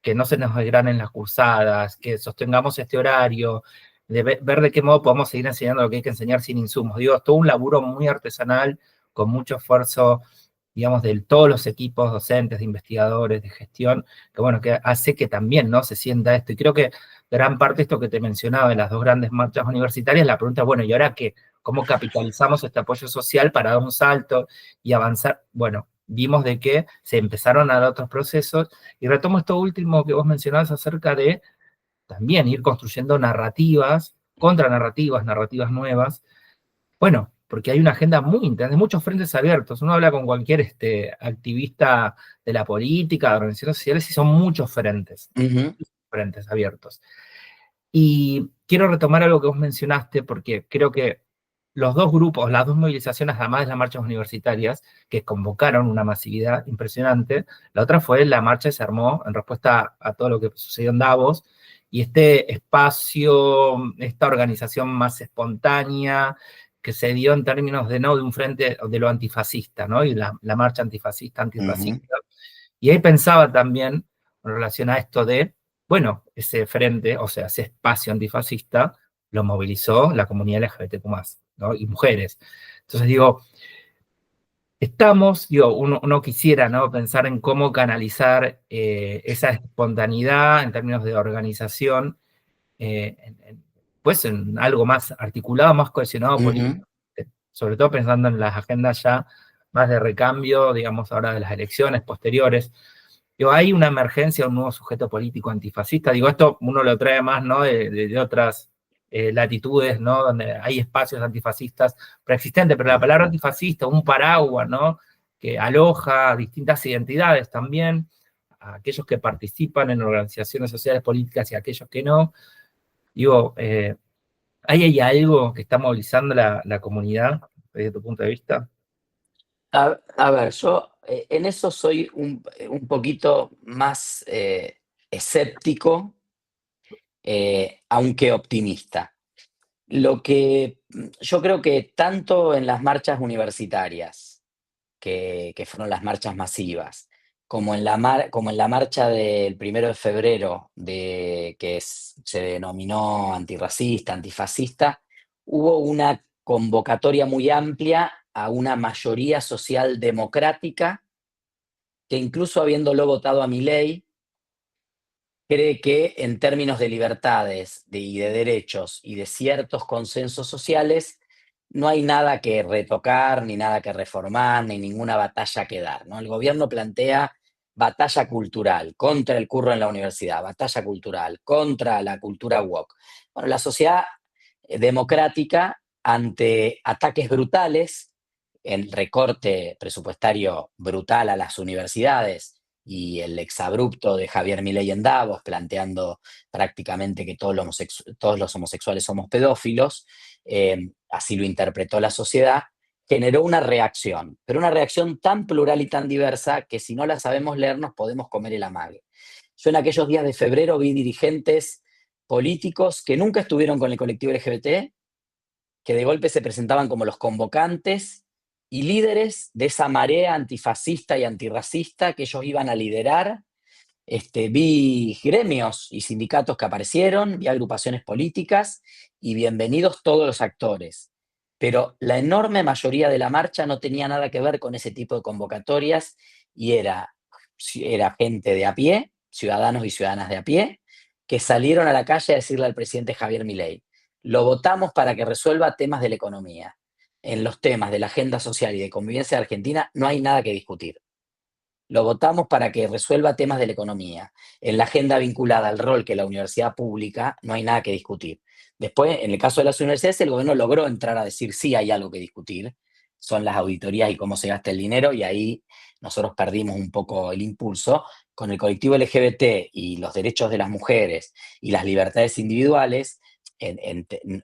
que no se nos desgranen las cursadas, que sostengamos este horario, de ver de qué modo podemos seguir enseñando lo que hay que enseñar sin insumos. Digo, es todo un laburo muy artesanal, con mucho esfuerzo, digamos, de todos los equipos docentes, de investigadores, de gestión, que bueno, que hace que también, ¿no?, se sienta esto. Y creo que gran parte de esto que te mencionaba de las dos grandes marchas universitarias, la pregunta, bueno, ¿y ahora qué? ¿Cómo capitalizamos este apoyo social para dar un salto y avanzar? Bueno, vimos de que se empezaron a dar otros procesos, y retomo esto último que vos mencionabas acerca de también ir construyendo narrativas, contranarrativas, narrativas nuevas. Bueno, porque hay una agenda muy intensa, de muchos frentes abiertos. Uno habla con cualquier activista de la política, de organizaciones sociales, y son muchos frentes abiertos. Y quiero retomar algo que vos mencionaste, porque creo que los dos grupos, las dos movilizaciones, además de las marchas universitarias, que convocaron una masividad impresionante, la otra fue la marcha que se armó en respuesta a todo lo que sucedió en Davos, y este espacio, esta organización más espontánea, que se dio en términos de no de un frente de lo antifascista, ¿no? Y la marcha antifascista, antirracista. Y ahí pensaba también, en relación a esto de, bueno, ese frente, o sea, ese espacio antifascista, lo movilizó la comunidad LGBTQ+, ¿no? Y mujeres. Entonces digo, digo, uno quisiera, ¿no?, pensar en cómo canalizar esa espontaneidad en términos de organización, pues en algo más articulado, más cohesionado políticamente, sobre todo pensando en las agendas ya más de recambio, digamos, ahora de las elecciones posteriores. Digo, hay una emergencia, un nuevo sujeto político antifascista. Digo, esto uno lo trae más, ¿no?, de otras latitudes, ¿no?, donde hay espacios antifascistas preexistentes, pero la palabra antifascista, un paraguas, ¿no?, que aloja distintas identidades también, a aquellos que participan en organizaciones sociales políticas y a aquellos que no. Digo, ¿ahí hay algo que está movilizando la comunidad desde tu punto de vista? A ver, yo en eso soy un poquito más escéptico, aunque optimista. Yo creo que tanto en las marchas universitarias, que fueron las marchas masivas, como en la marcha del 1 de febrero, se denominó antirracista, antifascista, hubo una convocatoria muy amplia a una mayoría social democrática que, incluso habiéndolo votado a Milei, cree que en términos de libertades y de derechos y de ciertos consensos sociales, no hay nada que retocar, ni nada que reformar, ni ninguna batalla que dar, ¿no? El gobierno plantea batalla cultural contra el curro en la universidad, batalla cultural contra la cultura woke. Bueno, la sociedad democrática, ante ataques brutales, el recorte presupuestario brutal a las universidades y el exabrupto de Javier Milei en Davos, planteando prácticamente que todos los homosexuales somos pedófilos, así lo interpretó la sociedad, generó una reacción, pero una reacción tan plural y tan diversa que, si no la sabemos leer, nos podemos comer el amague. Yo en aquellos días de febrero vi dirigentes políticos que nunca estuvieron con el colectivo LGBT, que de golpe se presentaban como los convocantes y líderes de esa marea antifascista y antirracista que ellos iban a liderar. Vi gremios y sindicatos que aparecieron, vi agrupaciones políticas, y bienvenidos todos los actores. Pero la enorme mayoría de la marcha no tenía nada que ver con ese tipo de convocatorias, y era gente de a pie, ciudadanos y ciudadanas de a pie, que salieron a la calle a decirle al presidente Javier Milei: lo votamos para que resuelva temas de la economía. En los temas de la agenda social y de convivencia de Argentina no hay nada que discutir. Lo votamos para que resuelva temas de la economía. En la agenda vinculada al rol que la universidad pública no hay nada que discutir. Después, en el caso de las universidades, el gobierno logró entrar a decir sí hay algo que discutir. Son las auditorías y cómo se gasta el dinero, y ahí nosotros perdimos un poco el impulso. Con el colectivo LGBT y los derechos de las mujeres y las libertades individuales,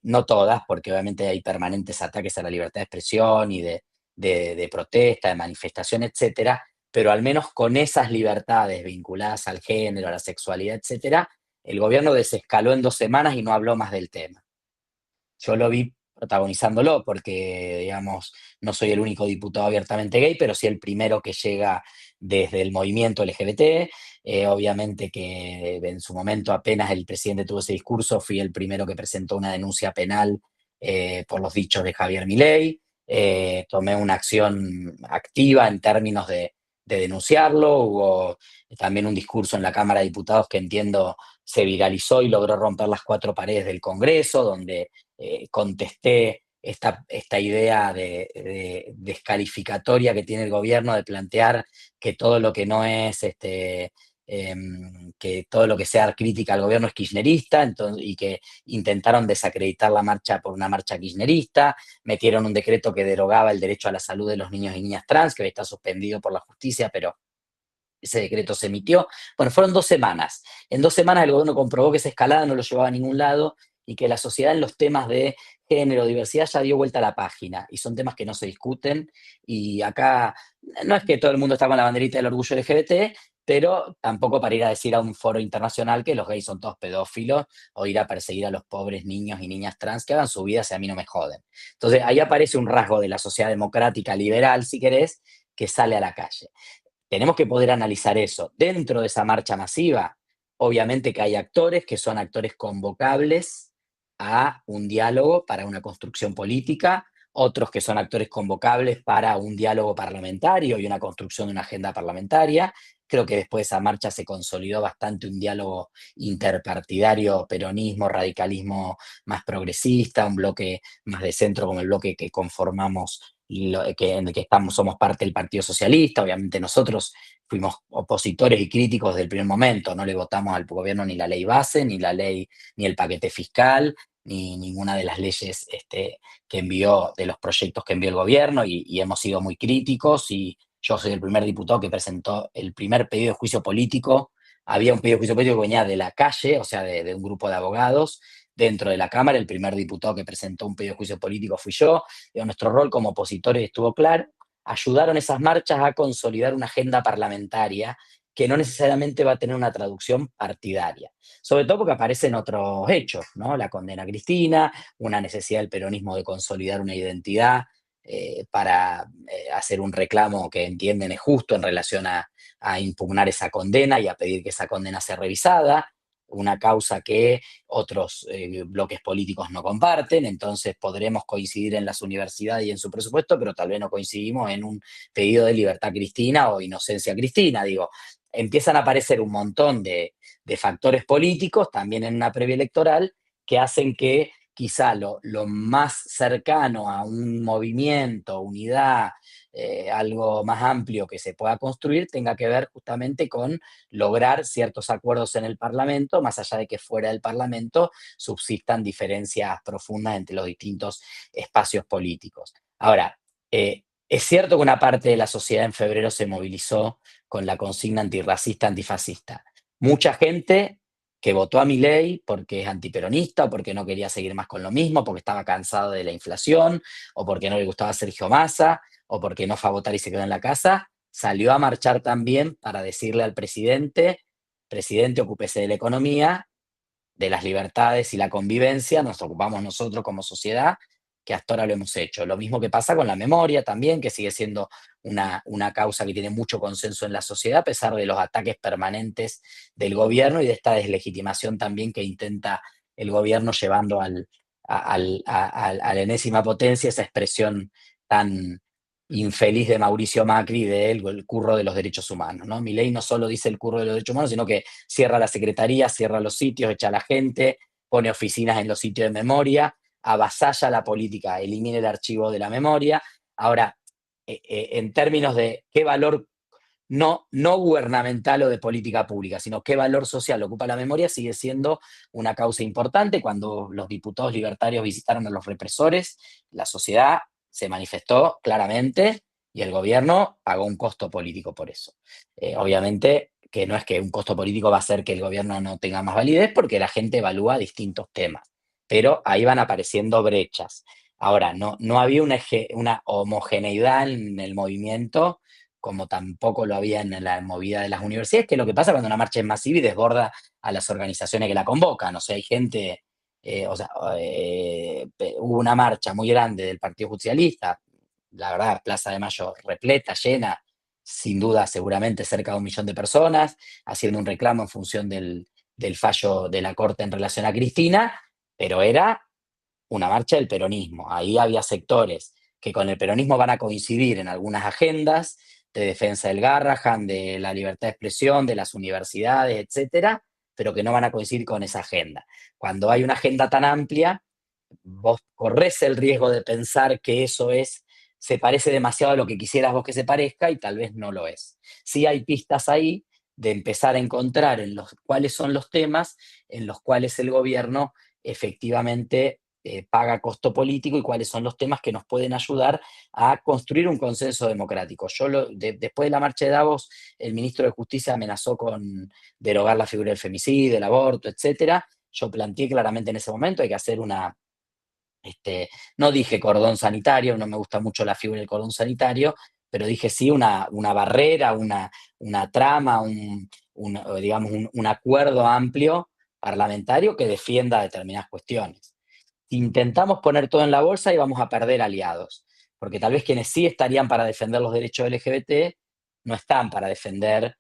no todas, porque obviamente hay permanentes ataques a la libertad de expresión y de protesta, de manifestación, etcétera, pero al menos con esas libertades vinculadas al género, a la sexualidad, etcétera, el gobierno desescaló en 2 semanas y no habló más del tema. Yo lo vi protagonizándolo, porque, digamos, no soy el único diputado abiertamente gay, pero sí el primero que llega desde el movimiento LGBT. Obviamente que en su momento, apenas el presidente tuvo ese discurso, fui el primero que presentó una denuncia penal por los dichos de Javier Milei. Tomé una acción activa en términos de denunciarlo. Hubo también un discurso en la Cámara de Diputados que entiendo se viralizó y logró romper las cuatro paredes del Congreso, donde contesté esta idea de descalificatoria que tiene el gobierno de plantear que todo lo que no es que todo lo que sea crítica al gobierno es kirchnerista, entonces, y que intentaron desacreditar la marcha por una marcha kirchnerista, metieron un decreto que derogaba el derecho a la salud de los niños y niñas trans, que hoy está suspendido por la justicia, pero ese decreto se emitió. Bueno, fueron 2 semanas. En 2 semanas el gobierno comprobó que esa escalada no lo llevaba a ningún lado y que la sociedad en los temas de género, diversidad, ya dio vuelta a la página. Y son temas que no se discuten. Y acá no es que todo el mundo está con la banderita del orgullo LGBT, pero tampoco para ir a decir a un foro internacional que los gays son todos pedófilos o ir a perseguir a los pobres niños y niñas trans que hagan su vida si a mí no me joden. Entonces ahí aparece un rasgo de la sociedad democrática liberal, si querés, que sale a la calle. Tenemos que poder analizar eso. Dentro de esa marcha masiva, obviamente que hay actores que son actores convocables a un diálogo para una construcción política, otros que son actores convocables para un diálogo parlamentario y una construcción de una agenda parlamentaria. Creo que después de esa marcha se consolidó bastante un diálogo interpartidario, peronismo, radicalismo más progresista, un bloque más de centro como el bloque que conformamos en el que somos parte del Partido Socialista. Obviamente nosotros fuimos opositores y críticos desde el primer momento, no le votamos al gobierno ni la ley base, ni la ley, ni el paquete fiscal, ni ninguna de las leyes que envió, de los proyectos que envió el gobierno, y hemos sido muy críticos, y yo soy el primer diputado que presentó el primer pedido de juicio político. Había un pedido de juicio político que venía de la calle, o sea, de un grupo de abogados dentro de la Cámara. El primer diputado que presentó un pedido de juicio político fui yo. Nuestro rol como opositores estuvo claro. Ayudaron esas marchas a consolidar una agenda parlamentaria que no necesariamente va a tener una traducción partidaria, sobre todo porque aparecen otros hechos, ¿no? La condena a Cristina, una necesidad del peronismo de consolidar una identidad para hacer un reclamo que entienden es justo en relación a impugnar esa condena y a pedir que esa condena sea revisada, una causa que otros bloques políticos no comparten. Entonces podremos coincidir en las universidades y en su presupuesto, pero tal vez no coincidimos en un pedido de libertad Cristina o inocencia Cristina. Digo, empiezan a aparecer un montón de factores políticos también en una previa electoral que hacen que quizá lo más cercano a un movimiento, unidad, algo más amplio que se pueda construir, tenga que ver justamente con lograr ciertos acuerdos en el Parlamento, más allá de que fuera del Parlamento subsistan diferencias profundas entre los distintos espacios políticos. Ahora, es cierto que una parte de la sociedad en febrero se movilizó con la consigna antirracista, antifascista. Mucha gente que votó a Milei porque es antiperonista o porque no quería seguir más con lo mismo, porque estaba cansado de la inflación, o porque no le gustaba Sergio Massa, o porque no fue a votar y se quedó en la casa, salió a marchar también para decirle al presidente: presidente, ocúpese de la economía, de las libertades y la convivencia, nos ocupamos nosotros como sociedad, que hasta ahora lo hemos hecho. Lo mismo que pasa con la memoria también, que sigue siendo una causa que tiene mucho consenso en la sociedad, a pesar de los ataques permanentes del gobierno y de esta deslegitimación también que intenta el gobierno llevando a la enésima potencia esa expresión tan infeliz de Mauricio Macri del curro de los derechos humanos, ¿no? Milei no solo dice el curro de los derechos humanos, sino que cierra la secretaría, cierra los sitios, echa a la gente, pone oficinas en los sitios de memoria, avasalla la política, elimina el archivo de la memoria. Ahora, en términos de qué valor no gubernamental o de política pública, sino qué valor social ocupa la memoria, sigue siendo una causa importante. Cuando los diputados libertarios visitaron a los represores, la sociedad se manifestó claramente y el gobierno pagó un costo político por eso. Obviamente que no es que un costo político va a hacer que el gobierno no tenga más validez, porque la gente evalúa distintos temas, pero ahí van apareciendo brechas. Ahora, no había una homogeneidad en el movimiento, como tampoco lo había en la movida de las universidades, que es lo que pasa cuando una marcha es masiva y desborda a las organizaciones que la convocan. O sea, hay gente hubo una marcha muy grande del Partido Justicialista, la verdad, Plaza de Mayo repleta, llena, sin duda, seguramente cerca de 1 millón de personas, haciendo un reclamo en función del fallo de la Corte en relación a Cristina, pero era una marcha del peronismo. Ahí había sectores que con el peronismo van a coincidir en algunas agendas de defensa del Garrahan, de la libertad de expresión, de las universidades, etcétera, pero que no van a coincidir con esa agenda. Cuando hay una agenda tan amplia, vos corres el riesgo de pensar que eso se parece demasiado a lo que quisieras vos que se parezca y tal vez no lo es. Sí hay pistas ahí de empezar a encontrar cuáles son los temas en los cuales el gobierno efectivamente paga costo político y cuáles son los temas que nos pueden ayudar a construir un consenso democrático. Después de la marcha de Davos, el ministro de Justicia amenazó con derogar la figura del femicidio, del aborto, etcétera. Yo planteé claramente en ese momento hay que hacer no dije cordón sanitario, no me gusta mucho la figura del cordón sanitario, pero dije sí una barrera, una trama, digamos, un acuerdo amplio parlamentario que defienda determinadas cuestiones. Si intentamos poner todo en la bolsa y vamos a perder aliados, porque tal vez quienes sí estarían para defender los derechos LGBT no están para defender,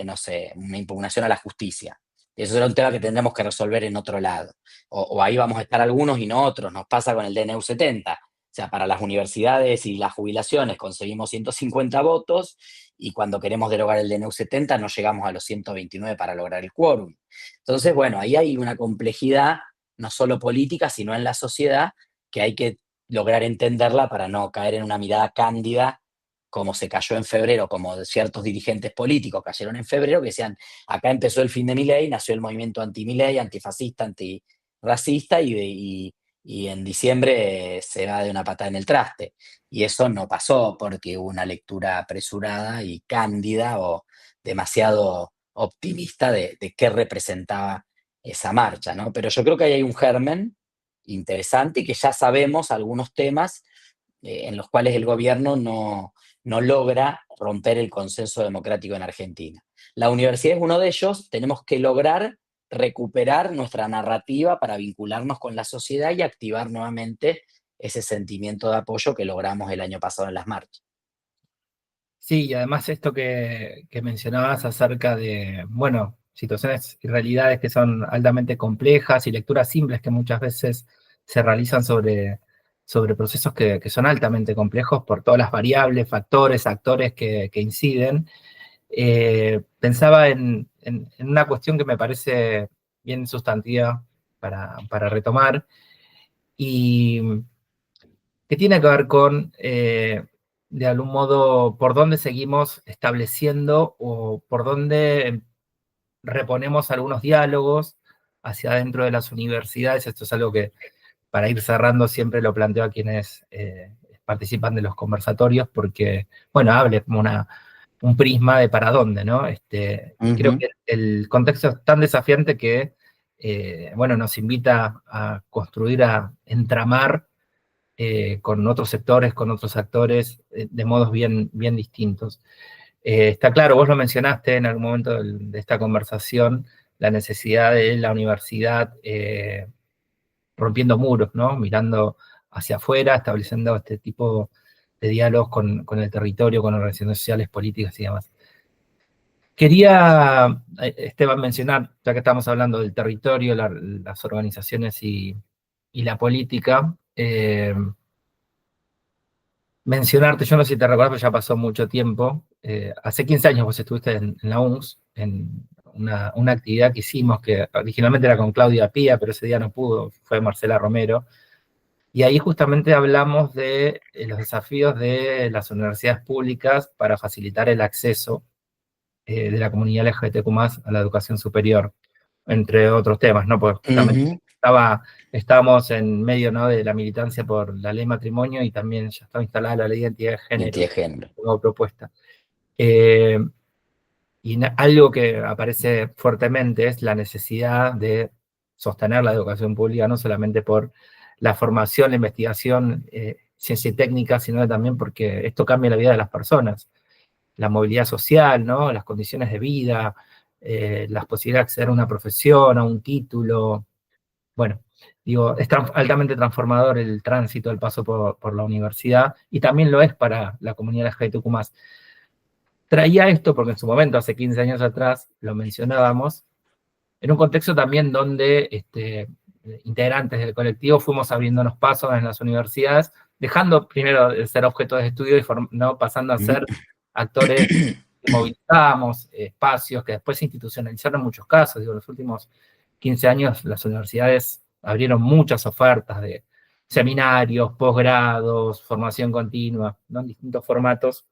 no sé, una impugnación a la justicia. Eso será un tema que tendremos que resolver en otro lado. O ahí vamos a estar algunos y no otros. Nos pasa con el DNU 70. O sea, para las universidades y las jubilaciones conseguimos 150 votos y cuando queremos derogar el DNU 70 no llegamos a los 129 para lograr el quórum. Entonces, bueno, ahí hay una complejidad no solo política, sino en la sociedad, que hay que lograr entenderla para no caer en una mirada cándida, como se cayó en febrero, como ciertos dirigentes políticos cayeron en febrero, que decían, acá empezó el fin de Milei, nació el movimiento anti-Milei, antifascista, antirracista, y en diciembre se va de una patada en el traste. Y eso no pasó porque hubo una lectura apresurada y cándida o demasiado optimista de qué representaba esa marcha, ¿no? Pero yo creo que ahí hay un germen interesante y que ya sabemos algunos temas en los cuales el gobierno no logra romper el consenso democrático en Argentina. La universidad es uno de ellos, tenemos que lograr recuperar nuestra narrativa para vincularnos con la sociedad y activar nuevamente ese sentimiento de apoyo que logramos el año pasado en las marchas. Sí, y además esto que mencionabas acerca de, bueno, situaciones y realidades que son altamente complejas y lecturas simples que muchas veces se realizan sobre procesos que son altamente complejos por todas las variables, factores, actores que inciden. Pensaba en una cuestión que me parece bien sustantiva para retomar y que tiene que ver con, de algún modo, por dónde seguimos estableciendo o por dónde reponemos algunos diálogos hacia adentro de las universidades. Esto es algo que, para ir cerrando, siempre lo planteo a quienes participan de los conversatorios, porque, bueno, hable como un prisma de para dónde, ¿no? Creo que el contexto es tan desafiante que, bueno, nos invita a construir, a entramar con otros sectores, con otros actores, de modos bien distintos. Está claro, vos lo mencionaste en algún momento de esta conversación, la necesidad de la universidad rompiendo muros, ¿no? Mirando hacia afuera, estableciendo este tipo de diálogos con el territorio, con organizaciones sociales, políticas y demás. Quería, Esteban, mencionar, ya que estamos hablando del territorio, las organizaciones y la política, mencionarte, yo no sé si te recuerdas, pero ya pasó mucho tiempo, hace 15 años vos estuviste en la UNS, en una actividad que hicimos, que originalmente era con Claudia Pía, pero ese día no pudo, fue Marcela Romero, y ahí justamente hablamos de los desafíos de las universidades públicas para facilitar el acceso de la comunidad LGBTQ+ a la educación superior, entre otros temas, ¿no? Porque justamente estábamos en medio, ¿no?, de la militancia por la ley de matrimonio y también ya estaba instalada la ley de identidad de género, como propuesta. Algo que aparece fuertemente es la necesidad de sostener la educación pública, no solamente por la formación, la investigación, ciencia y técnica, sino también porque esto cambia la vida de las personas, la movilidad social, ¿no?, las condiciones de vida, las posibilidades de acceder a una profesión, a un título. Bueno, Digo, es altamente transformador el tránsito, el paso por la universidad, y también lo es para la comunidad LGBTQ+. Traía esto porque en su momento, hace 15 años atrás, lo mencionábamos, en un contexto también donde integrantes del colectivo fuimos abriéndonos pasos en las universidades, dejando primero de ser objeto de estudio y ¿no? pasando a ser actores que movilizábamos espacios que después se institucionalizaron en muchos casos. Digo, en los últimos 15 años las universidades abrieron muchas ofertas de seminarios, posgrados, formación continua, ¿no? En distintos formatos,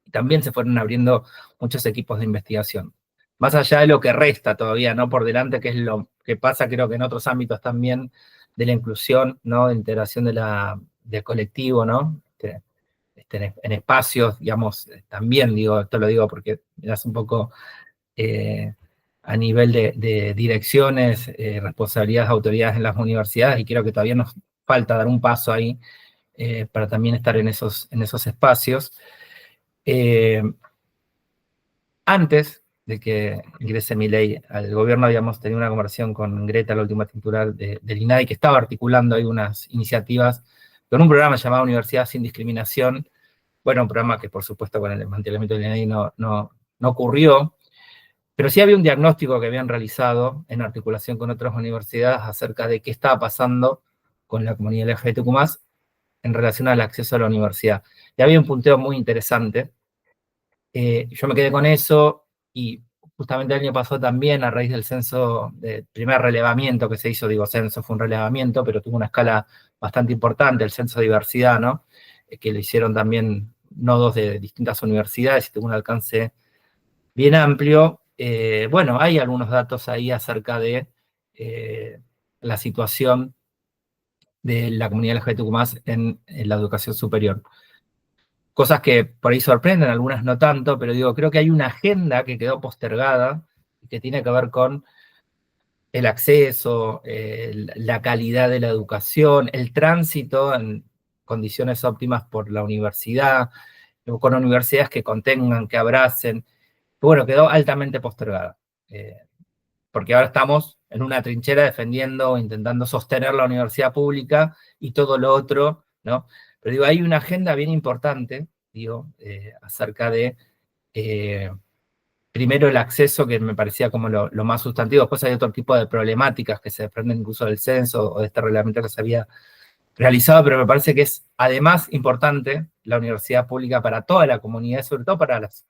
y también se fueron abriendo muchos equipos de investigación. Más allá de lo que resta todavía, ¿no? Por delante, que es lo que pasa, creo que en otros ámbitos también, de la inclusión, ¿no? De integración del colectivo, ¿no? En espacios, digamos, también digo, esto lo digo porque me das un poco a nivel de direcciones, responsabilidades, autoridades en las universidades, y creo que todavía nos falta dar un paso ahí para también estar en esos espacios. Antes de que ingrese Milei al gobierno, habíamos tenido una conversación con Greta, la última titular del INADI, que estaba articulando ahí unas iniciativas con un programa llamado Universidad Sin Discriminación. Bueno, un programa que por supuesto con el desmantelamiento del INADI no ocurrió, pero sí había un diagnóstico que habían realizado en articulación con otras universidades acerca de qué estaba pasando con la comunidad LGBTQ+, en relación al acceso a la universidad. Y había un punteo muy interesante. Yo me quedé con eso, y justamente el año pasado también, a raíz del censo, del primer relevamiento que se hizo, digo censo, fue un relevamiento, pero tuvo una escala bastante importante, el censo de diversidad, ¿no? Que lo hicieron también nodos de distintas universidades y tuvo un alcance bien amplio. Bueno, hay algunos datos ahí acerca de la situación de la comunidad LGBTQ+ en la educación superior. Cosas que por ahí sorprenden, algunas no tanto, pero digo, creo que hay una agenda que quedó postergada y que tiene que ver con el acceso, la calidad de la educación, el tránsito en condiciones óptimas por la universidad, con universidades que contengan, que abracen. Bueno, quedó altamente postergada, porque ahora estamos en una trinchera defendiendo, intentando sostener la universidad pública y todo lo otro, ¿no? Pero digo, hay una agenda bien importante, digo, acerca de, primero el acceso, que me parecía como lo más sustantivo. Después hay otro tipo de problemáticas que se desprenden incluso del censo o de este reglamento que se había realizado, pero me parece que es además importante la universidad pública para toda la comunidad, sobre todo para las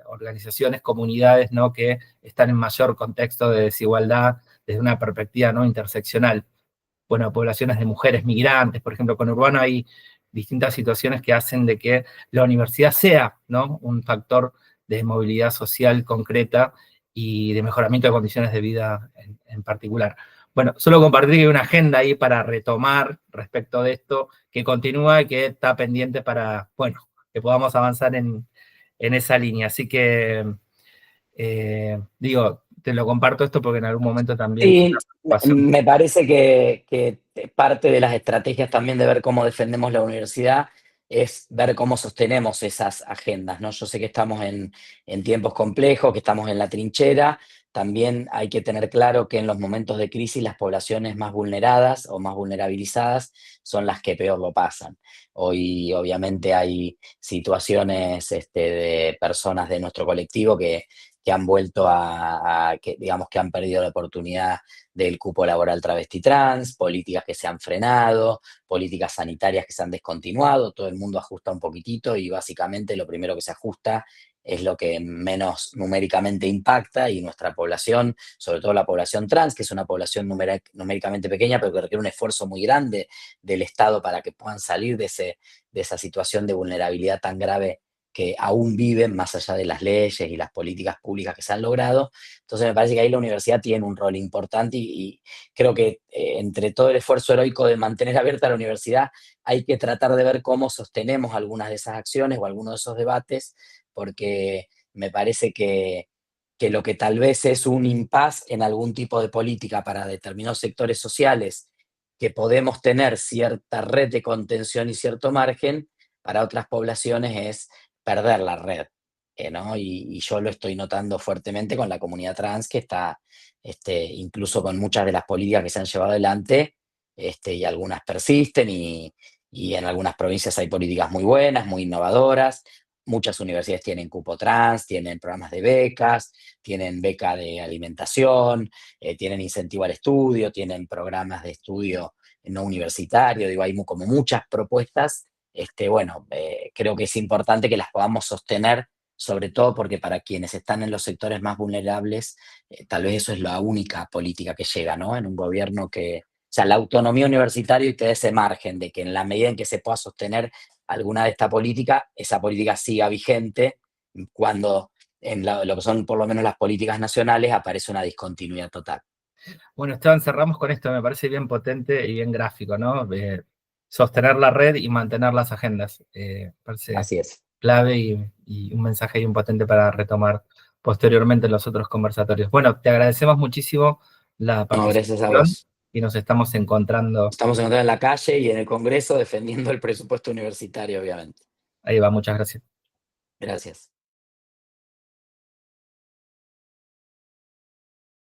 organizaciones, comunidades, ¿no? Que están en mayor contexto de desigualdad desde una perspectiva, ¿no? Interseccional. Bueno, poblaciones de mujeres migrantes, por ejemplo, con Urbano hay distintas situaciones que hacen de que la universidad sea, ¿no? Un factor de movilidad social concreta y de mejoramiento de condiciones de vida en particular. Bueno, solo compartir que hay una agenda ahí para retomar respecto de esto, que continúa y que está pendiente para, bueno, que podamos avanzar en esa línea. Así que, digo, te lo comparto esto porque en algún momento también fue una Sí, preocupación. me parece que parte de las estrategias también de ver cómo defendemos la universidad es ver cómo sostenemos esas agendas, ¿no? Yo sé que estamos en tiempos complejos, que estamos en la trinchera. También hay que tener claro que en los momentos de crisis las poblaciones más vulneradas o más vulnerabilizadas son las que peor lo pasan. Hoy obviamente hay situaciones de personas de nuestro colectivo que han vuelto que digamos que han perdido la oportunidad del cupo laboral travesti trans, políticas que se han frenado, políticas sanitarias que se han descontinuado, todo el mundo ajusta un poquitito y básicamente lo primero que se ajusta es lo que menos numéricamente impacta, y nuestra población, sobre todo la población trans, que es una población numéricamente pequeña, pero que requiere un esfuerzo muy grande del Estado para que puedan salir de esa situación de vulnerabilidad tan grave que aún viven más allá de las leyes y las políticas públicas que se han logrado. Entonces me parece que ahí la universidad tiene un rol importante y creo que entre todo el esfuerzo heroico de mantener abierta la universidad, hay que tratar de ver cómo sostenemos algunas de esas acciones o algunos de esos debates, porque me parece que lo que tal vez es un impas en algún tipo de política para determinados sectores sociales, que podemos tener cierta red de contención y cierto margen, para otras poblaciones es perder la red. ¿no? Y yo lo estoy notando fuertemente con la comunidad trans, que está incluso con muchas de las políticas que se han llevado adelante, y algunas persisten y en algunas provincias hay políticas muy buenas, muy innovadoras. Muchas universidades tienen cupo trans, tienen programas de becas, tienen beca de alimentación, tienen incentivo al estudio, tienen programas de estudio no universitario. Digo, hay como muchas propuestas. Bueno, creo que es importante que las podamos sostener, sobre todo porque para quienes están en los sectores más vulnerables, tal vez eso es la única política que llega, ¿no? En un gobierno que, o sea, la autonomía universitaria y te da ese margen de que en la medida en que se pueda sostener alguna de esta política, esa política siga vigente cuando en lo que son por lo menos las políticas nacionales aparece una discontinuidad total. Bueno, Esteban, cerramos con esto, me parece bien potente y bien gráfico, ¿no? Sostener la red y mantener las agendas. Parece Así es. clave y un mensaje bien potente para retomar posteriormente en los otros conversatorios. Bueno, te agradecemos muchísimo la No, gracias a participación vos. y nos estamos encontrando. Estamos encontrando en la calle y en el Congreso defendiendo el presupuesto universitario, obviamente. Ahí va, muchas gracias. Gracias.